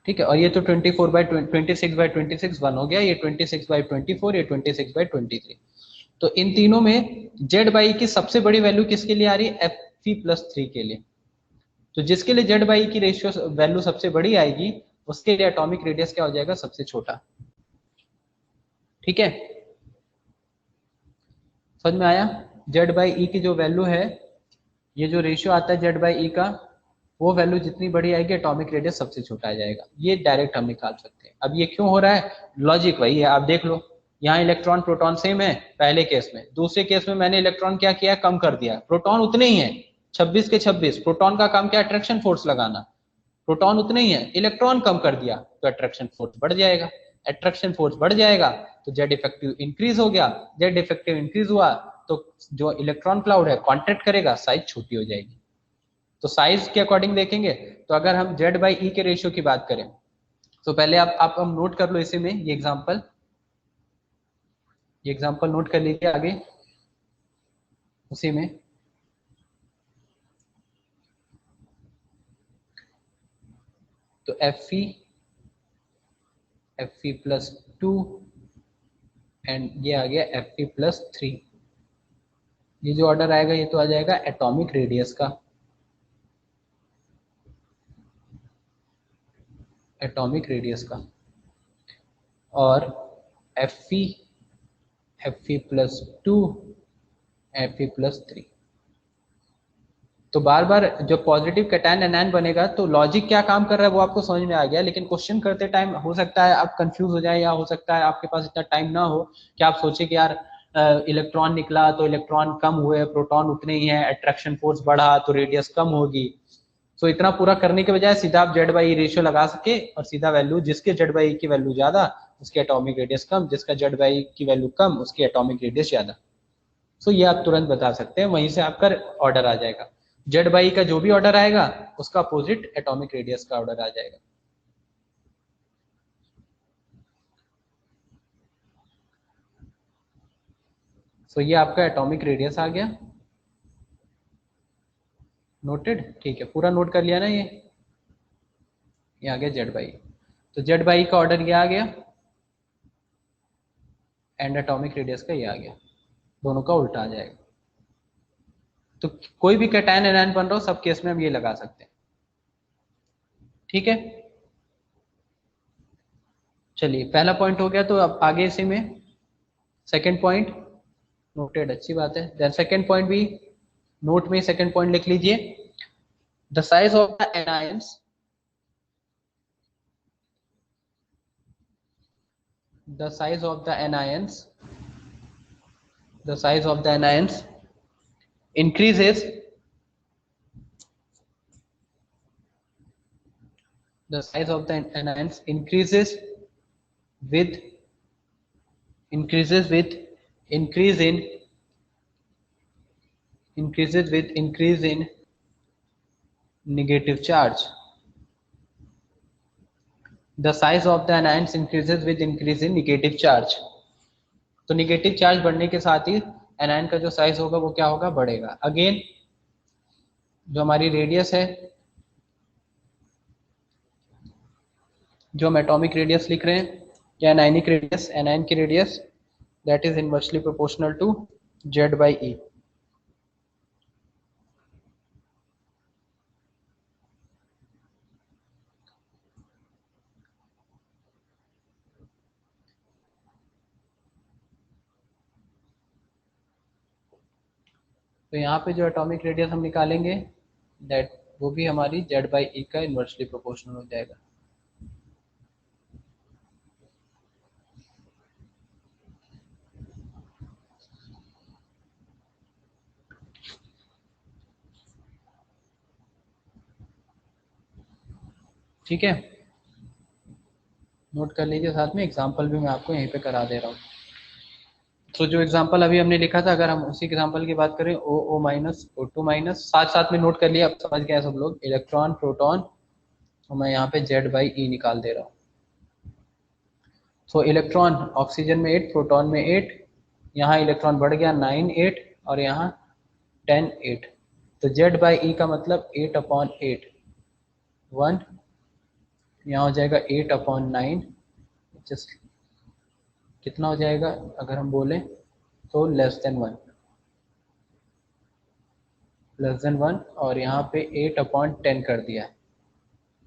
ठीक है। और ये तो 26/26 1 हो गया, ये 26/24, ये 26/23। तो इन तीनों में Z/E की सबसे बड़ी वैल्यू किसके लिए आ रही है, Fe+3 के लिए। तो जिसके लिए Z/E की रेशियो वैल्यू सबसे बड़ी आएगी उसके लिए एटॉमिक रेडियस क्या हो जाएगा, सबसे छोटा। ठीक है, समझ में आया। Z/E की जो वैल्यू है, ये जो रेशियो आता है Z/E का, वो वैल्यू जितनी बड़ी आएगी एटॉमिक रेडियस सबसे छोटा आ जाएगा। ये डायरेक्ट हम निकाल सकते हैं। अब ये क्यों हो रहा है, लॉजिक वही है, आप देख लो। यहाँ इलेक्ट्रॉन प्रोटॉन सेम है पहले केस में, दूसरे केस में मैंने इलेक्ट्रॉन क्या किया, कम कर दिया। प्रोटॉन उतने ही है 26 के 26, प्रोटॉन का काम क्या, अट्रैक्शन फोर्स लगाना, प्रोटॉन उतने ही है, इलेक्ट्रॉन कम कर दिया तो अट्रैक्शन फोर्स बढ़ जाएगा। अट्रैक्शन फोर्स बढ़ जाएगा तो Z इफेक्टिव इंक्रीज हो गया, Z इफेक्टिव इंक्रीज हुआ तो जो इलेक्ट्रॉन क्लाउड है कॉन्ट्रैक्ट करेगा, साइज छोटी हो जाएगी। तो साइज के अकॉर्डिंग देखेंगे, तो अगर हम Z/E के रेशियो की बात करें तो पहले आप हम नोट कर लो इसी में, ये एग्जांपल नोट कर लीजिए आगे उसी में। तो Fe+2 एंड ये आ गया Fe+3। ये जो ऑर्डर आएगा ये तो आ जाएगा एटॉमिक रेडियस का, एटॉमिक रेडियस का। और Fe+2 Fe+3। तो बार बार जब पॉजिटिव कैटायन एनायन बनेगा तो लॉजिक क्या काम कर रहा है वो आपको समझ में आ गया, लेकिन क्वेश्चन करते टाइम हो सकता है आप कंफ्यूज हो जाए, या हो सकता है आपके पास इतना टाइम ना हो कि आप सोचे कि यार इलेक्ट्रॉन निकला तो इलेक्ट्रॉन कम हुए, प्रोटॉन उतने ही है, अट्रैक्शन फोर्स बढ़ा तो रेडियस कम होगी। तो इतना पूरा करने के बजाय सीधा आप Z/E रेशियो लगा सके और सीधा वैल्यू, जिसके Z/E की वैल्यू ज्यादा उसकी एटॉमिक रेडियस कम, जिसका जेड बाई की वैल्यू कम उसकी एटॉमिक रेडियस ज्यादा। सो ये आप तुरंत बता सकते हैं, वहीं से आपका ऑर्डर आ जाएगा। जेड बाई का जो भी ऑर्डर आएगा उसका अपोजिट एटॉमिक रेडियस का ऑर्डर आ जाएगा। सो ये आपका एटॉमिक रेडियस आ गया, नोटेड, ठीक है, पूरा नोट कर लिया ना। ये आ गया जेड बाई। तो जेड बाई का ऑर्डर ये आ गया एंड एटॉमिक रेडियस का ये आ गया, दोनों का उल्टा आ जाएगा। तो कोई भी कैटायन एनायन बन रहा हो सब केस में हम ये लगा सकते हैं, ठीक है। चलिए पहला पॉइंट हो गया, तो अब आगे इसी में सेकंड पॉइंट नोटेड, अच्छी बात है। देन सेकंड पॉइंट भी नोट में सेकंड पॉइंट लिख लीजिए, the size of the anions, the size of the anions, the size of the anions increases, the size of the anions increases with increase in negative charge. The size of the anions increases with increase in negative charge. तो negative charge बढ़ने के साथ ही anion का जो size होगा वो क्या होगा, बढ़ेगा। अगेन जो हमारी रेडियस है, जो हम एटॉमिक रेडियस लिख रहे हैं या एनायनिक रेडियस, एनायन की radius that is inversely proportional to Z by e. तो यहाँ पे जो एटॉमिक रेडियस हम निकालेंगे दैट वो भी हमारी जेड बाई ई का इनवर्सली प्रोपोर्शनल हो जाएगा। ठीक है, नोट कर लीजिए, साथ में एग्जांपल भी मैं आपको यहीं पे करा दे रहा हूँ। तो जो एग्जांपल अभी हमने लिखा था, अगर हम उसी एग्जांपल की बात करें, O O minus O two minus, साथ साथ में नोट कर लिया, अब समझ गया सब लोग, इलेक्ट्रॉन प्रोटॉन, तो मैं यहाँ पे जेड बाई ई निकाल दे रहा हूँ। तो इलेक्ट्रॉन ऑक्सीजन में 8, प्रोटॉन में 8, यहाँ इलेक्ट्रॉन बढ़ गया 9 8 और यहाँ 10 8, तो जेड बाई ई का मतलब 8/8, 1, यहाँ हो जाएगा 8/9, जस्ट कितना हो जाएगा अगर हम बोलें तो लेस देन 1, और यहाँ पे 8/10 कर दिया,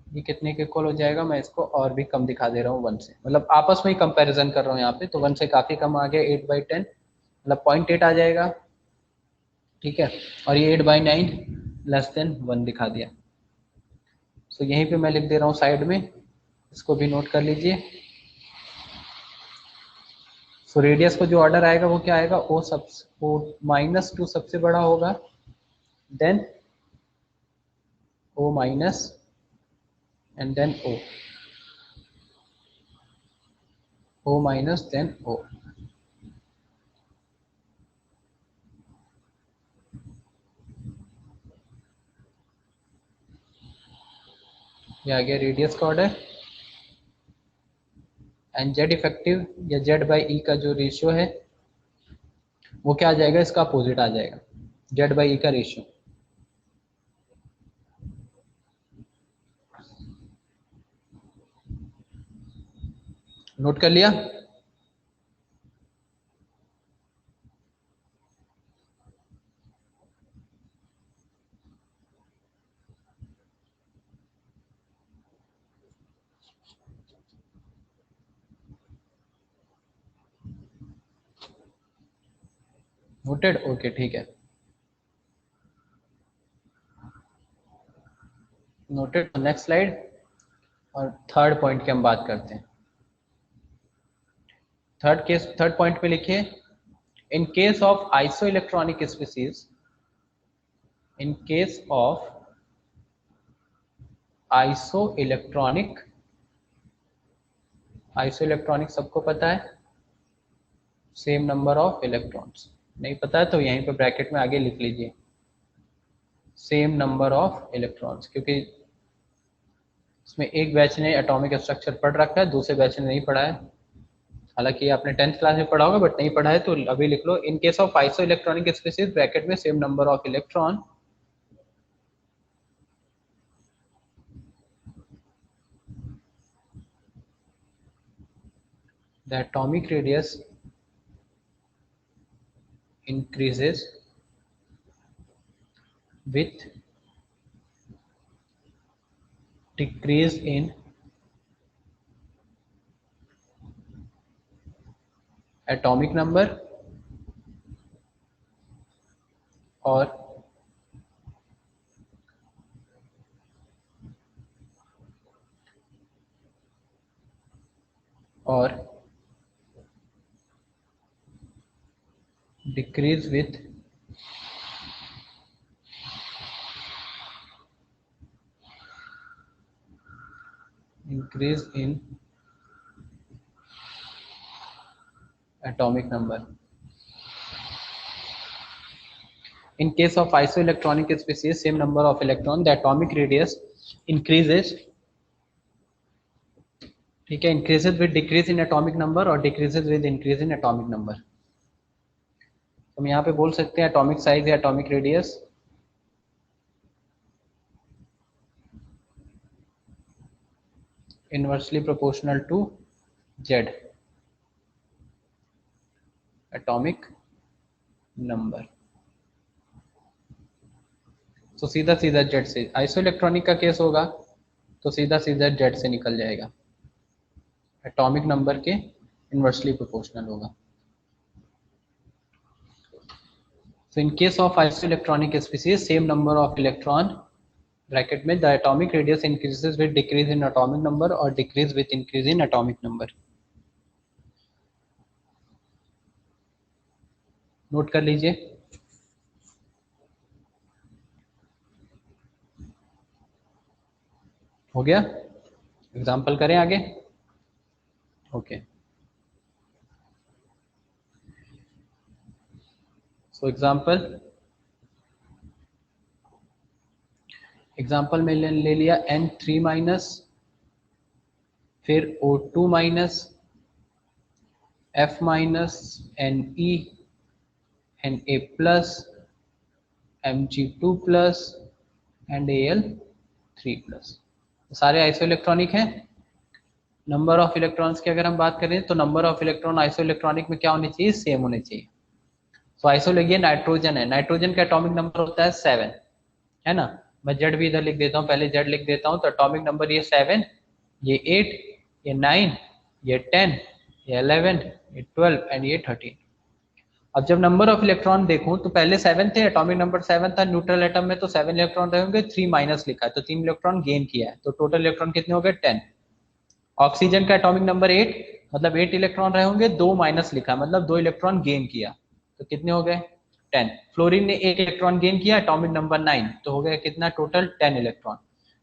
ये कितने के इक्वल हो जाएगा, मैं इसको और भी कम दिखा दे रहा हूँ 1 से, मतलब आपस में ही कंपैरिजन कर रहा हूँ यहाँ पे, तो 1 से काफ़ी कम आ गया, 8/10 मतलब 0.8 आ जाएगा, ठीक है। और ये 8/9 लेस देन 1 दिखा दिया। सो यहीं पे मैं लिख दे रहा हूँ साइड में, इसको भी नोट कर लीजिए। सो रेडियस को जो ऑर्डर आएगा वो क्या आएगा, ओ -2 सबसे बड़ा होगा, then O minus and then O minus then O। ये आ गया रेडियस का ऑर्डर, एंड जेड इफेक्टिव या जेड बाई ई का जो रेशियो है वो क्या आ जाएगा, इसका अपोजिट आ जाएगा, जेड बाई ई का रेशियो। नोट कर लिया। नोटेड, ओके, ठीक है, नोटेड। नेक्स्ट स्लाइड, और थर्ड पॉइंट की हम बात करते हैं। थर्ड पॉइंट पे लिखिए, इन case of iso electronic species, in case of isoelectronic iso electronic सबको पता है, सेम नंबर ऑफ इलेक्ट्रॉन्स। नहीं पता है तो यहीं पे ब्रैकेट में आगे लिख लीजिए सेम नंबर ऑफ इलेक्ट्रॉन्स, क्योंकि इसमें एक बैच ने एटॉमिक स्ट्रक्चर पढ़ रखा है, दूसरे बैच ने नहीं पढ़ा है। हालांकि आपने 10th क्लास में पढ़ा होगा बट नहीं पढ़ा है तो अभी लिख लो, in case of isoelectronic species bracket में same number of electron the atomic radius increases with decrease in atomic number और decrease with increase in atomic number. In case of isoelectronic species, same number of electron, the atomic radius increases, ठीक है, increases with decrease in atomic number और decreases with increase in atomic number. हम यहाँ पे बोल सकते हैं atomic size या atomic radius inversely proportional to Z, atomic number. तो सीधा सीधा Z से, आइसोइलेक्ट्रॉनिक का केस होगा तो सीधा सीधा Z से निकल जाएगा, एटॉमिक नंबर के इनवर्सली प्रोपोर्शनल होगा। So in case of isoelectronic species, same number of electron bracket में the atomic radius increases with decrease in atomic number और decrease with increase in atomic number. Note कर लीजिए। हो गया, example करें आगे। ओके, सो एग्जाम्पल में ले लिया N3 माइनस, फिर O2 minus, F minus, Ne, Na plus, Mg2 plus and Al3 plus. सारे आइसो इलेक्ट्रॉनिक हैं। नंबर ऑफ इलेक्ट्रॉन्स की अगर हम बात करें तो number of electron iso electronic में क्या होने चाहिए, सेम होने चाहिए। तो आइसो ये नाइट्रोजन है, नाइट्रोजन का एटॉमिक नंबर होता है 7, है ना। मैं जेड भी इधर लिख देता हूँ, पहले जेड लिख देता हूँ, तो एटॉमिक नंबर ये 7, ये 8, ये 9, ये 10, ये 11, ये 12 एंड ये 13। अब जब नंबर ऑफ इलेक्ट्रॉन देखूं तो पहले 7 थे, एटॉमिक नंबर 7 था, न्यूट्रल एटम में तो 7 इलेक्ट्रॉन रहेंगे, 3 माइनस लिखा है तो 3 इलेक्ट्रॉन गेन किया है, तो टोटल इलेक्ट्रॉन कितने हो गए 10। ऑक्सीजन का एटॉमिक नंबर 8, मतलब 8 इलेक्ट्रॉन रहे होंगे, 2 माइनस लिखा है, मतलब 2 इलेक्ट्रॉन गेन किया, तो कितने हो गए 10। फ्लोरीन ने 1 इलेक्ट्रॉन गेन किया, एटॉमिक नंबर 9, तो हो गया कितना टोटल 10 इलेक्ट्रॉन।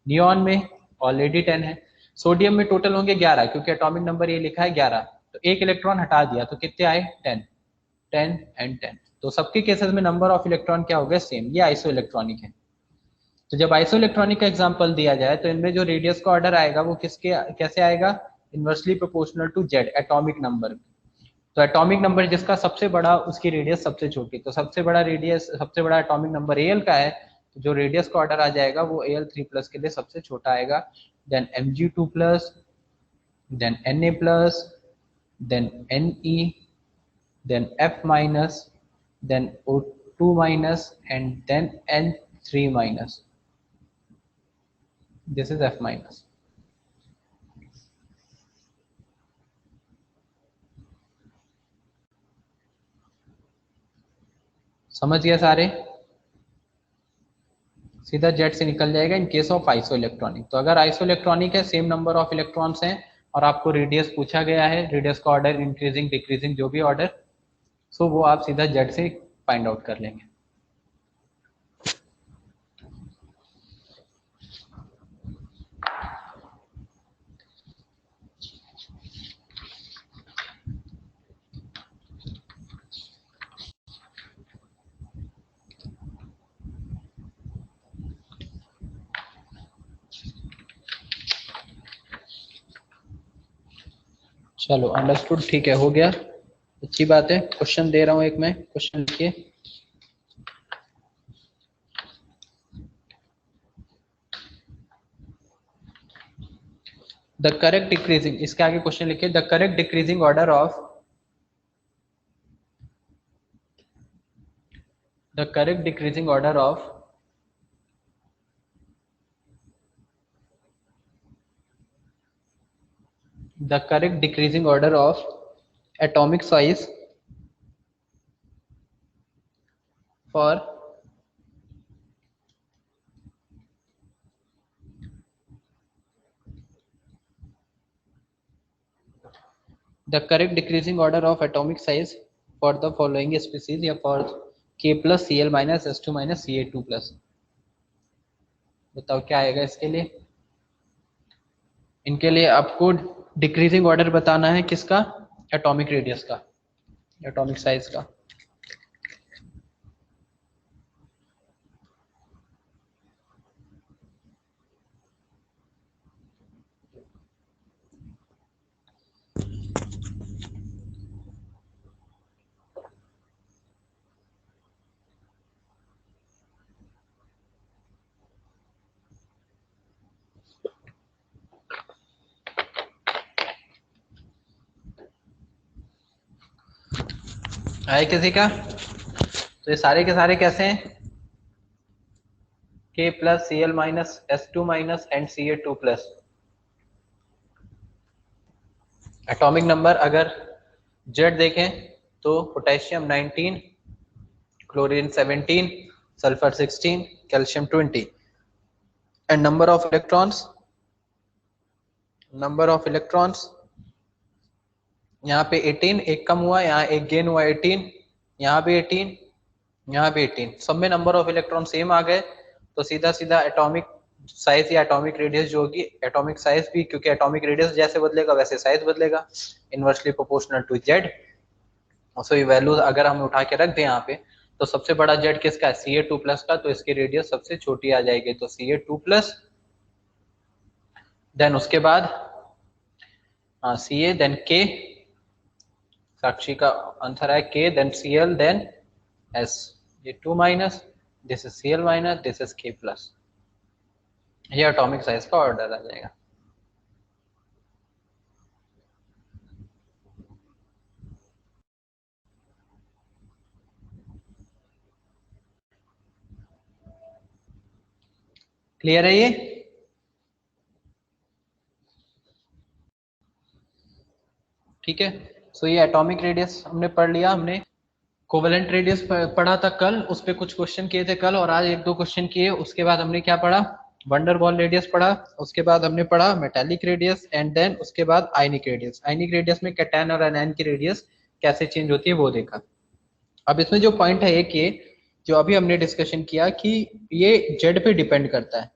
नियॉन में ऑलरेडी 10 है। सोडियम में टोटल होंगे 11, क्योंकि एटॉमिक नंबर ये लिखा है 11, तो 1 इलेक्ट्रॉन हटा दिया तो कितने आए 10, 10 एंड 10। तो सबके केसेस में नंबर ऑफ इलेक्ट्रॉन क्या हो गया सेम, ये आइसो इलेक्ट्रॉनिक है। तो जब आइसो इलेक्ट्रॉनिक का एग्जांपल दिया जाए तो इनमें जो रेडियस का ऑर्डर आएगा वो किसके कैसे आएगा, inversely proportional to Z, atomic number. तो एटॉमिक नंबर जिसका सबसे बड़ा उसकी रेडियस सबसे छोटी, तो सबसे बड़ा रेडियस, सबसे बड़ा एटॉमिक नंबर Al का है, तो जो रेडियस का ऑर्डर आ जाएगा वो Al3 प्लस के लिए सबसे छोटा आएगा, then Mg2 plus, then Na plus, then Ne, then F minus, then O2 minus, and then N3 minus. This is F minus. समझ गया सारे, सीधा जेड से निकल जाएगा इन केस ऑफ आइसो इलेक्ट्रॉनिक। तो अगर आइसो इलेक्ट्रॉनिक है, सेम नंबर ऑफ इलेक्ट्रॉन्स हैं और आपको रेडियस पूछा गया है, रेडियस का ऑर्डर इंक्रीजिंग डिक्रीजिंग जो भी ऑर्डर, सो वो आप सीधा जेड से फाइंड आउट कर लेंगे। चलो अंडरस्टूड, ठीक है, हो गया, अच्छी बात है। क्वेश्चन दे रहा हूं एक, मैं क्वेश्चन लिखिए। द करेक्ट डिक्रीजिंग, इसके आगे क्वेश्चन लिखिए, the correct decreasing order of the correct decreasing order of the correct decreasing order of atomic size for the correct decreasing order of atomic size for the following species या for K plus Cl minus S2 minus Ca2 plus, बताओ क्या आएगा इसके लिए। इनके लिए आपको decreasing order बताना है किसका, एटॉमिक रेडियस का, एटॉमिक साइज का। आए किसी का? तो ये सारे के सारे कैसे हैं, K plus Cl minus S2 minus and Ca2 plus। Atomic number अगर Z देखें तो potassium 19, chlorine 17, sulphur 16, calcium 20, and number of electrons यहाँ पे 18, एक कम हुआ, यहाँ एक गेन हुआ 18, यहाँ भी 18, यहाँ भी 18, सब में नंबर ऑफ इलेक्ट्रॉन सेम आ गए, तो सीधा सीधा एटॉमिक साइज या एटॉमिक रेडियस जो होगी, एटॉमिक साइज भी, क्योंकि एटॉमिक रेडियस जैसे बदलेगा वैसे साइज बदलेगा, इनवर्सली प्रोपोर्शनल टू जेड। सो ये वैल्यूज अगर हम उठा के रख दें यहाँ पे, तो सबसे बड़ा जेड किसका है, Ca2 प्लस का, तो इसकी रेडियस सबसे छोटी आ जाएगी, तो Ca2 प्लस, देन उसके बाद Ca, देन K, साक्षी का आंसर है K, then Cl, then S, ये 2 minus, this is Cl minus, this is K plus, ये एटॉमिक साइज का ऑर्डर आ जाएगा। क्लियर है ये? ठीक है, सो ये एटॉमिक रेडियस हमने पढ़ लिया, हमने कोवेलेंट रेडियस पढ़ा था कल, उस पे कुछ क्वेश्चन किए थे कल, और आज एक दो क्वेश्चन किए। उसके बाद हमने क्या पढ़ा, वंडर बॉल रेडियस पढ़ा, उसके बाद हमने पढ़ा मेटालिक रेडियस, एंड देन उसके बाद आयनिक रेडियस। आयनिक रेडियस में कैटायन और एनायन की रेडियस कैसे चेंज होती है वो देखा। अब इसमें जो पॉइंट है एक ये, जो अभी हमने डिस्कशन किया कि ये जेड पे डिपेंड करता है,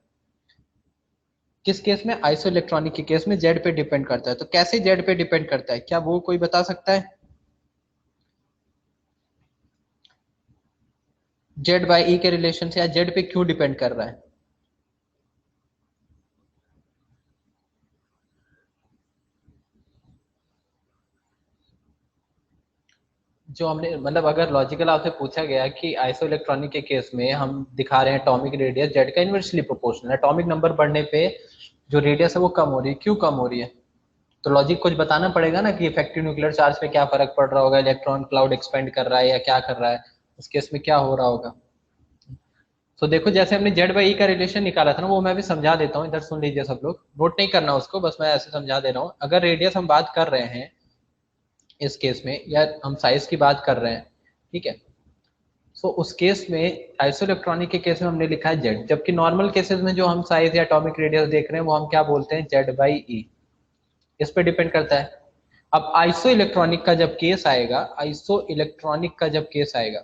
किस केस में, आइसो इलेक्ट्रॉनिक के केस में जेड पे डिपेंड करता है। तो कैसे जेड पे डिपेंड करता है, क्या वो कोई बता सकता है? जेड बाई ई के रिलेशन से, या जेड पे क्यों डिपेंड कर रहा है? जो हमने मतलब अगर लॉजिकल आपसे पूछा गया कि आइसो इलेक्ट्रॉनिक के केस में हम दिखा रहे हैं एटॉमिक रेडियस जेड का इनवर्सली प्रोपोर्शनल, एटॉमिक नंबर बढ़ने पे जो रेडियस है वो कम हो रही है, क्यों कम हो रही है? तो लॉजिक कुछ बताना पड़ेगा ना कि इफेक्टिव न्यूक्लियर चार्ज पे क्या फर्क पड़ रहा होगा, इलेक्ट्रॉन क्लाउड एक्सपेंड कर रहा है या क्या कर रहा है, उस केस में क्या हो रहा होगा। तो देखो जैसे हमने जेड बाई ई का रिलेशन निकाला था ना, वो मैं भी समझा देता हूँ, इधर सुन लीजिए सब लोग, नोट नहीं करना उसको, बस मैं ऐसे समझा दे रहा हूँ। अगर रेडियस हम बात कर रहे हैं इस केस में, या हम साइज की बात कर रहे हैं, ठीक है, सो उस केस में आइसो इलेक्ट्रॉनिक के केस में हमने लिखा है जेड, जबकि नॉर्मल केसेस में जो हम साइज या एटॉमिक रेडियस देख रहे हैं वो हम क्या बोलते हैं, जेड बाई ई, इस पे डिपेंड करता है। अब आइसो इलेक्ट्रॉनिक का जब केस आएगा, आइसो इलेक्ट्रॉनिक का जब केस आएगा,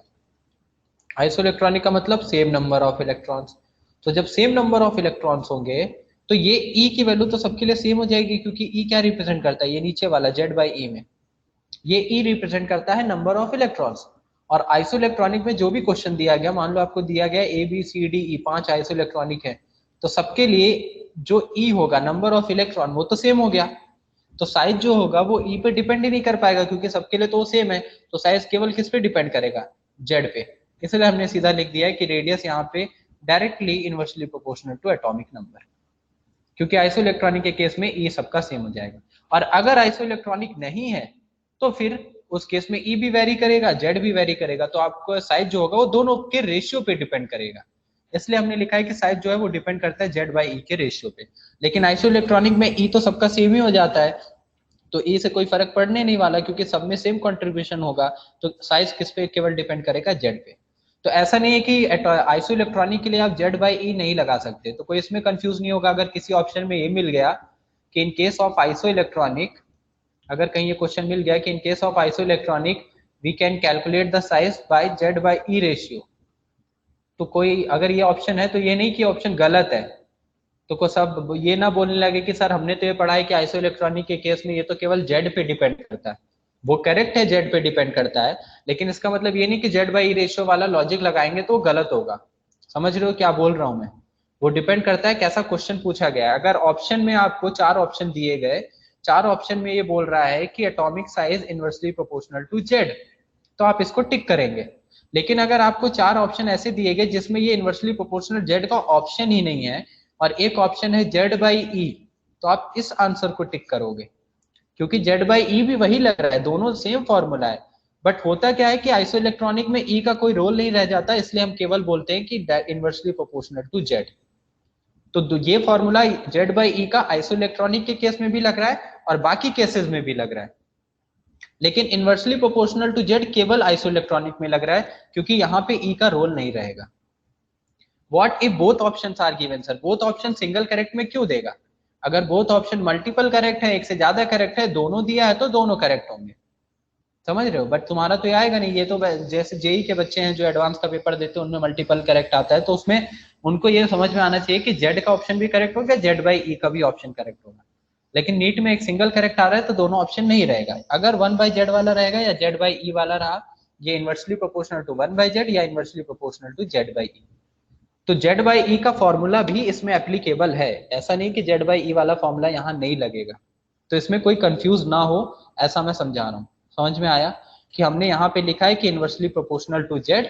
आइसो इलेक्ट्रॉनिक का मतलब सेम नंबर ऑफ इलेक्ट्रॉन्स, तो जब सेम नंबर ऑफ इलेक्ट्रॉन्स होंगे तो ये ई की वैल्यू तो सबके लिए सेम हो जाएगी, क्योंकि ई क्या रिप्रेजेंट करता है, ये नीचे वाला जेड बाई ई में, ये ई रिप्रेजेंट करता है नंबर ऑफ इलेक्ट्रॉन्स। और आइसो इलेक्ट्रॉनिक में जो भी क्वेश्चन दिया गया, मान लो आपको दिया गया A B C D E, 5 isoelectronic है, तो सबके लिए जो ई होगा नंबर ऑफ इलेक्ट्रॉन वो तो सेम हो गया, तो साइज जो होगा वो ई पे डिपेंड ही नहीं कर पाएगा, क्योंकि सबके लिए तो सेम है। तो साइज केवल किस पे डिपेंड करेगा, जेड पे। इसलिए हमने सीधा लिख दिया है कि रेडियस यहाँ पे directly inversely proportional to atomic number, क्योंकि आइसोइलेक्ट्रॉनिक के केस में ई सबका सेम हो जाएगा। और अगर आइसोइलेक्ट्रॉनिक नहीं है तो फिर उस केस में ई भी वेरी करेगा, जेड भी वेरी करेगा, तो आपको साइज जो होगा वो दोनों के रेशियो पे डिपेंड करेगा। इसलिए हमने लिखा है कि साइज जो है वो डिपेंड करता है जेड बाई ई के रेशियो पे। लेकिन आइसोइलेक्ट्रॉनिक में ई तो सबका सेम ही हो जाता है, तो ई से कोई फर्क पड़ने नहीं वाला, क्योंकि सब में सेम कंट्रीब्यूशन होगा। तो साइज किस पे केवल डिपेंड करेगा, जेड पे। तो ऐसा नहीं है कि आइसोइलेक्ट्रॉनिक के लिए आप जेड बाई ई नहीं लगा सकते, तो कोई इसमें कंफ्यूज नहीं होगा। अगर किसी ऑप्शन में ये मिल गया कि इन केस ऑफ आइसोइलेक्ट्रॉनिक, अगर कहीं ये क्वेश्चन मिल गया कि in case of isoelectronic we can calculate the size by Z by E ratio, तो कोई अगर ये ऑप्शन है तो ये नहीं कि ऑप्शन गलत है। तो को सब ये ना बोलने लगे कि सर हमने तो ये पढ़ा है कि आइसोइलेक्ट्रॉनिक के केस में ये तो केवल जेड पे डिपेंड करता है। वो करेक्ट है, जेड पे डिपेंड करता है, लेकिन इसका मतलब ये नहीं कि जेड बाई ई रेशियो वाला लॉजिक लगाएंगे तो गलत होगा। समझ रहे हो क्या बोल रहा हूं मैं? वो डिपेंड करता है कैसा क्वेश्चन पूछा गया है। अगर ऑप्शन में आपको 4 ऑप्शन दिए गए, 4 ऑप्शन में ये बोल रहा है कि atomic size inversely proportional to Z, तो आप इसको टिक करेंगे। लेकिन अगर आपको 4 ऑप्शन ऐसे दिए गए जिसमें ये इनवर्सली प्रोपोर्शनल जेड का ऑप्शन ही नहीं है और एक ऑप्शन है जेड बाई ई, तो आप इस आंसर को टिक करोगे, क्योंकि जेड बाई ई भी वही लग रहा है, दोनों सेम फॉर्मूला है। बट होता क्या है कि आइसोइलेक्ट्रॉनिक में ई का कोई रोल नहीं रह जाता, इसलिए हम केवल बोलते हैं कि इनवर्सली प्रोपोर्शनल टू जेड। तो ये फॉर्मूला जेड बाई ई का आइसोइलेक्ट्रॉनिक के केस में भी लग रहा है और बाकी केसेस में भी लग रहा है, लेकिन इनवर्सली प्रोपोर्शनल टू जेड केवल आइसोइलेक्ट्रॉनिक में लग रहा है, क्योंकि यहाँ पे ई का रोल नहीं रहेगा। What if both options are given sir? Both option single correct में क्यों देगा? अगर बोथ ऑप्शन मल्टीपल करेक्ट है, एक से ज्यादा करेक्ट है, दोनों दिया है तो दोनों करेक्ट होंगे। समझ रहे हो? बट तुम्हारा तो ये आएगा नहीं। ये तो जैसे जेई के बच्चे हैं जो एडवांस का पेपर देते हैं, उनमें मल्टीपल करेक्ट आता है, तो उसमें उनको ये समझ में आना चाहिए कि जेड का ऑप्शन भी करेक्ट होगा, जेड बाई ई का भी ऑप्शन करेक्ट होगा। लेकिन नीट में एक सिंगल करेक्ट आ रहा है तो दोनों ऑप्शन नहीं रहेगा। अगर 1 बाई जेड वाला रहेगा या जेड बाई ई वाला रहा, ये inversely proportional to 1 by Z या inversely proportional to Z by e. तो जेड बाई ई का फॉर्मूला भी इसमें एप्लीकेबल है, ऐसा नहीं कि जेड बाई ई वाला फॉर्मूला यहाँ नहीं लगेगा। तो इसमें कोई कंफ्यूज ना हो, ऐसा मैं समझा रहा हूँ। समझ में आया कि हमने यहाँ पे लिखा है कि इनवर्सली प्रोपोर्शनल टू जेड,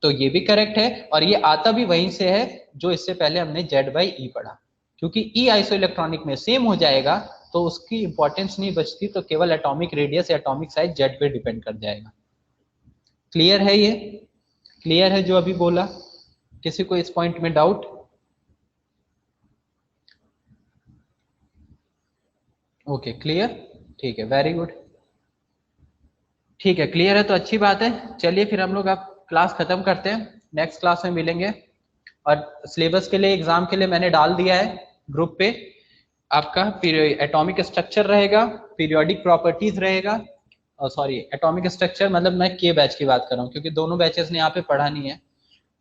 तो ये भी करेक्ट है और ये आता भी वहीं से है जो इससे पहले हमने जेड बाई ई पढ़ा, क्योंकि ई आइसोइलेक्ट्रॉनिक में सेम हो जाएगा तो उसकी इंपॉर्टेंस नहीं बचती, तो केवल एटॉमिक रेडियस या एटॉमिक साइज जेड पे डिपेंड कर जाएगा। क्लियर है? ये क्लियर है जो अभी बोला? किसी को इस पॉइंट में डाउट? ओके क्लियर, ठीक है, वेरी गुड, ठीक है, क्लियर है तो अच्छी बात है। चलिए फिर हम लोग अब क्लास खत्म करते हैं, नेक्स्ट क्लास में मिलेंगे। और सिलेबस के लिए, एग्जाम के लिए मैंने डाल दिया है ग्रुप पे, आपका एटॉमिक स्ट्रक्चर रहेगा, पीरियोडिक प्रॉपर्टीज रहेगा, और सॉरी एटॉमिक स्ट्रक्चर मतलब मैं के बैच की बात कर रहा हूँ, क्योंकि दोनों बैचेस ने यहाँ पे पढ़ा नहीं है।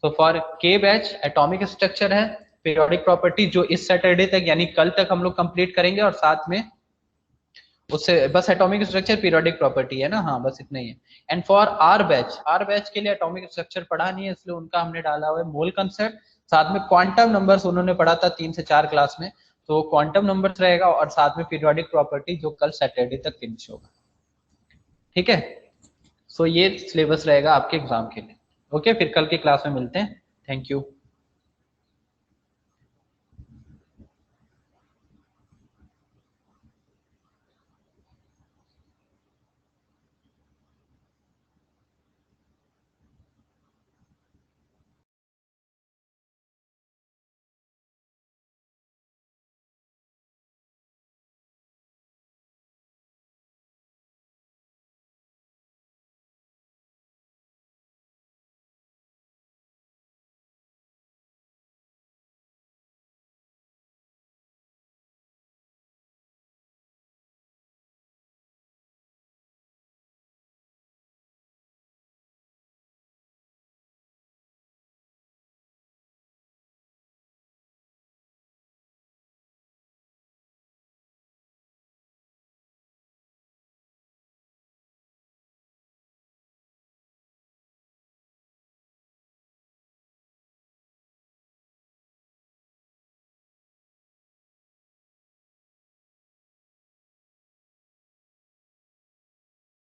तो फॉर के बैच एटॉमिक स्ट्रक्चर है, पीरियोडिक प्रॉपर्टी जो इस सैटरडे तक यानी कल तक हम लोग कंप्लीट करेंगे, और साथ में उससे बस एटॉमिक स्ट्रक्चर पीरियोडिक प्रॉपर्टी है ना, हाँ बस इतना ही है। एंड फॉर आर बैच के लिए एटॉमिक स्ट्रक्चर पढ़ा नहीं है, इसलिए उनका हमने डाला हुआ है मोल कंसेप्ट, साथ में क्वांटम नंबर्स उन्होंने पढ़ा था 3 से 4 क्लास में, तो क्वांटम नंबर्स रहेगा, और साथ में पीरियोडिक प्रॉपर्टी जो कल सैटरडे तक फिनिश होगा। ठीक है, सो ये सिलेबस रहेगा आपके एग्जाम के लिए। ओके, फिर कल की क्लास में मिलते हैं। Thank you.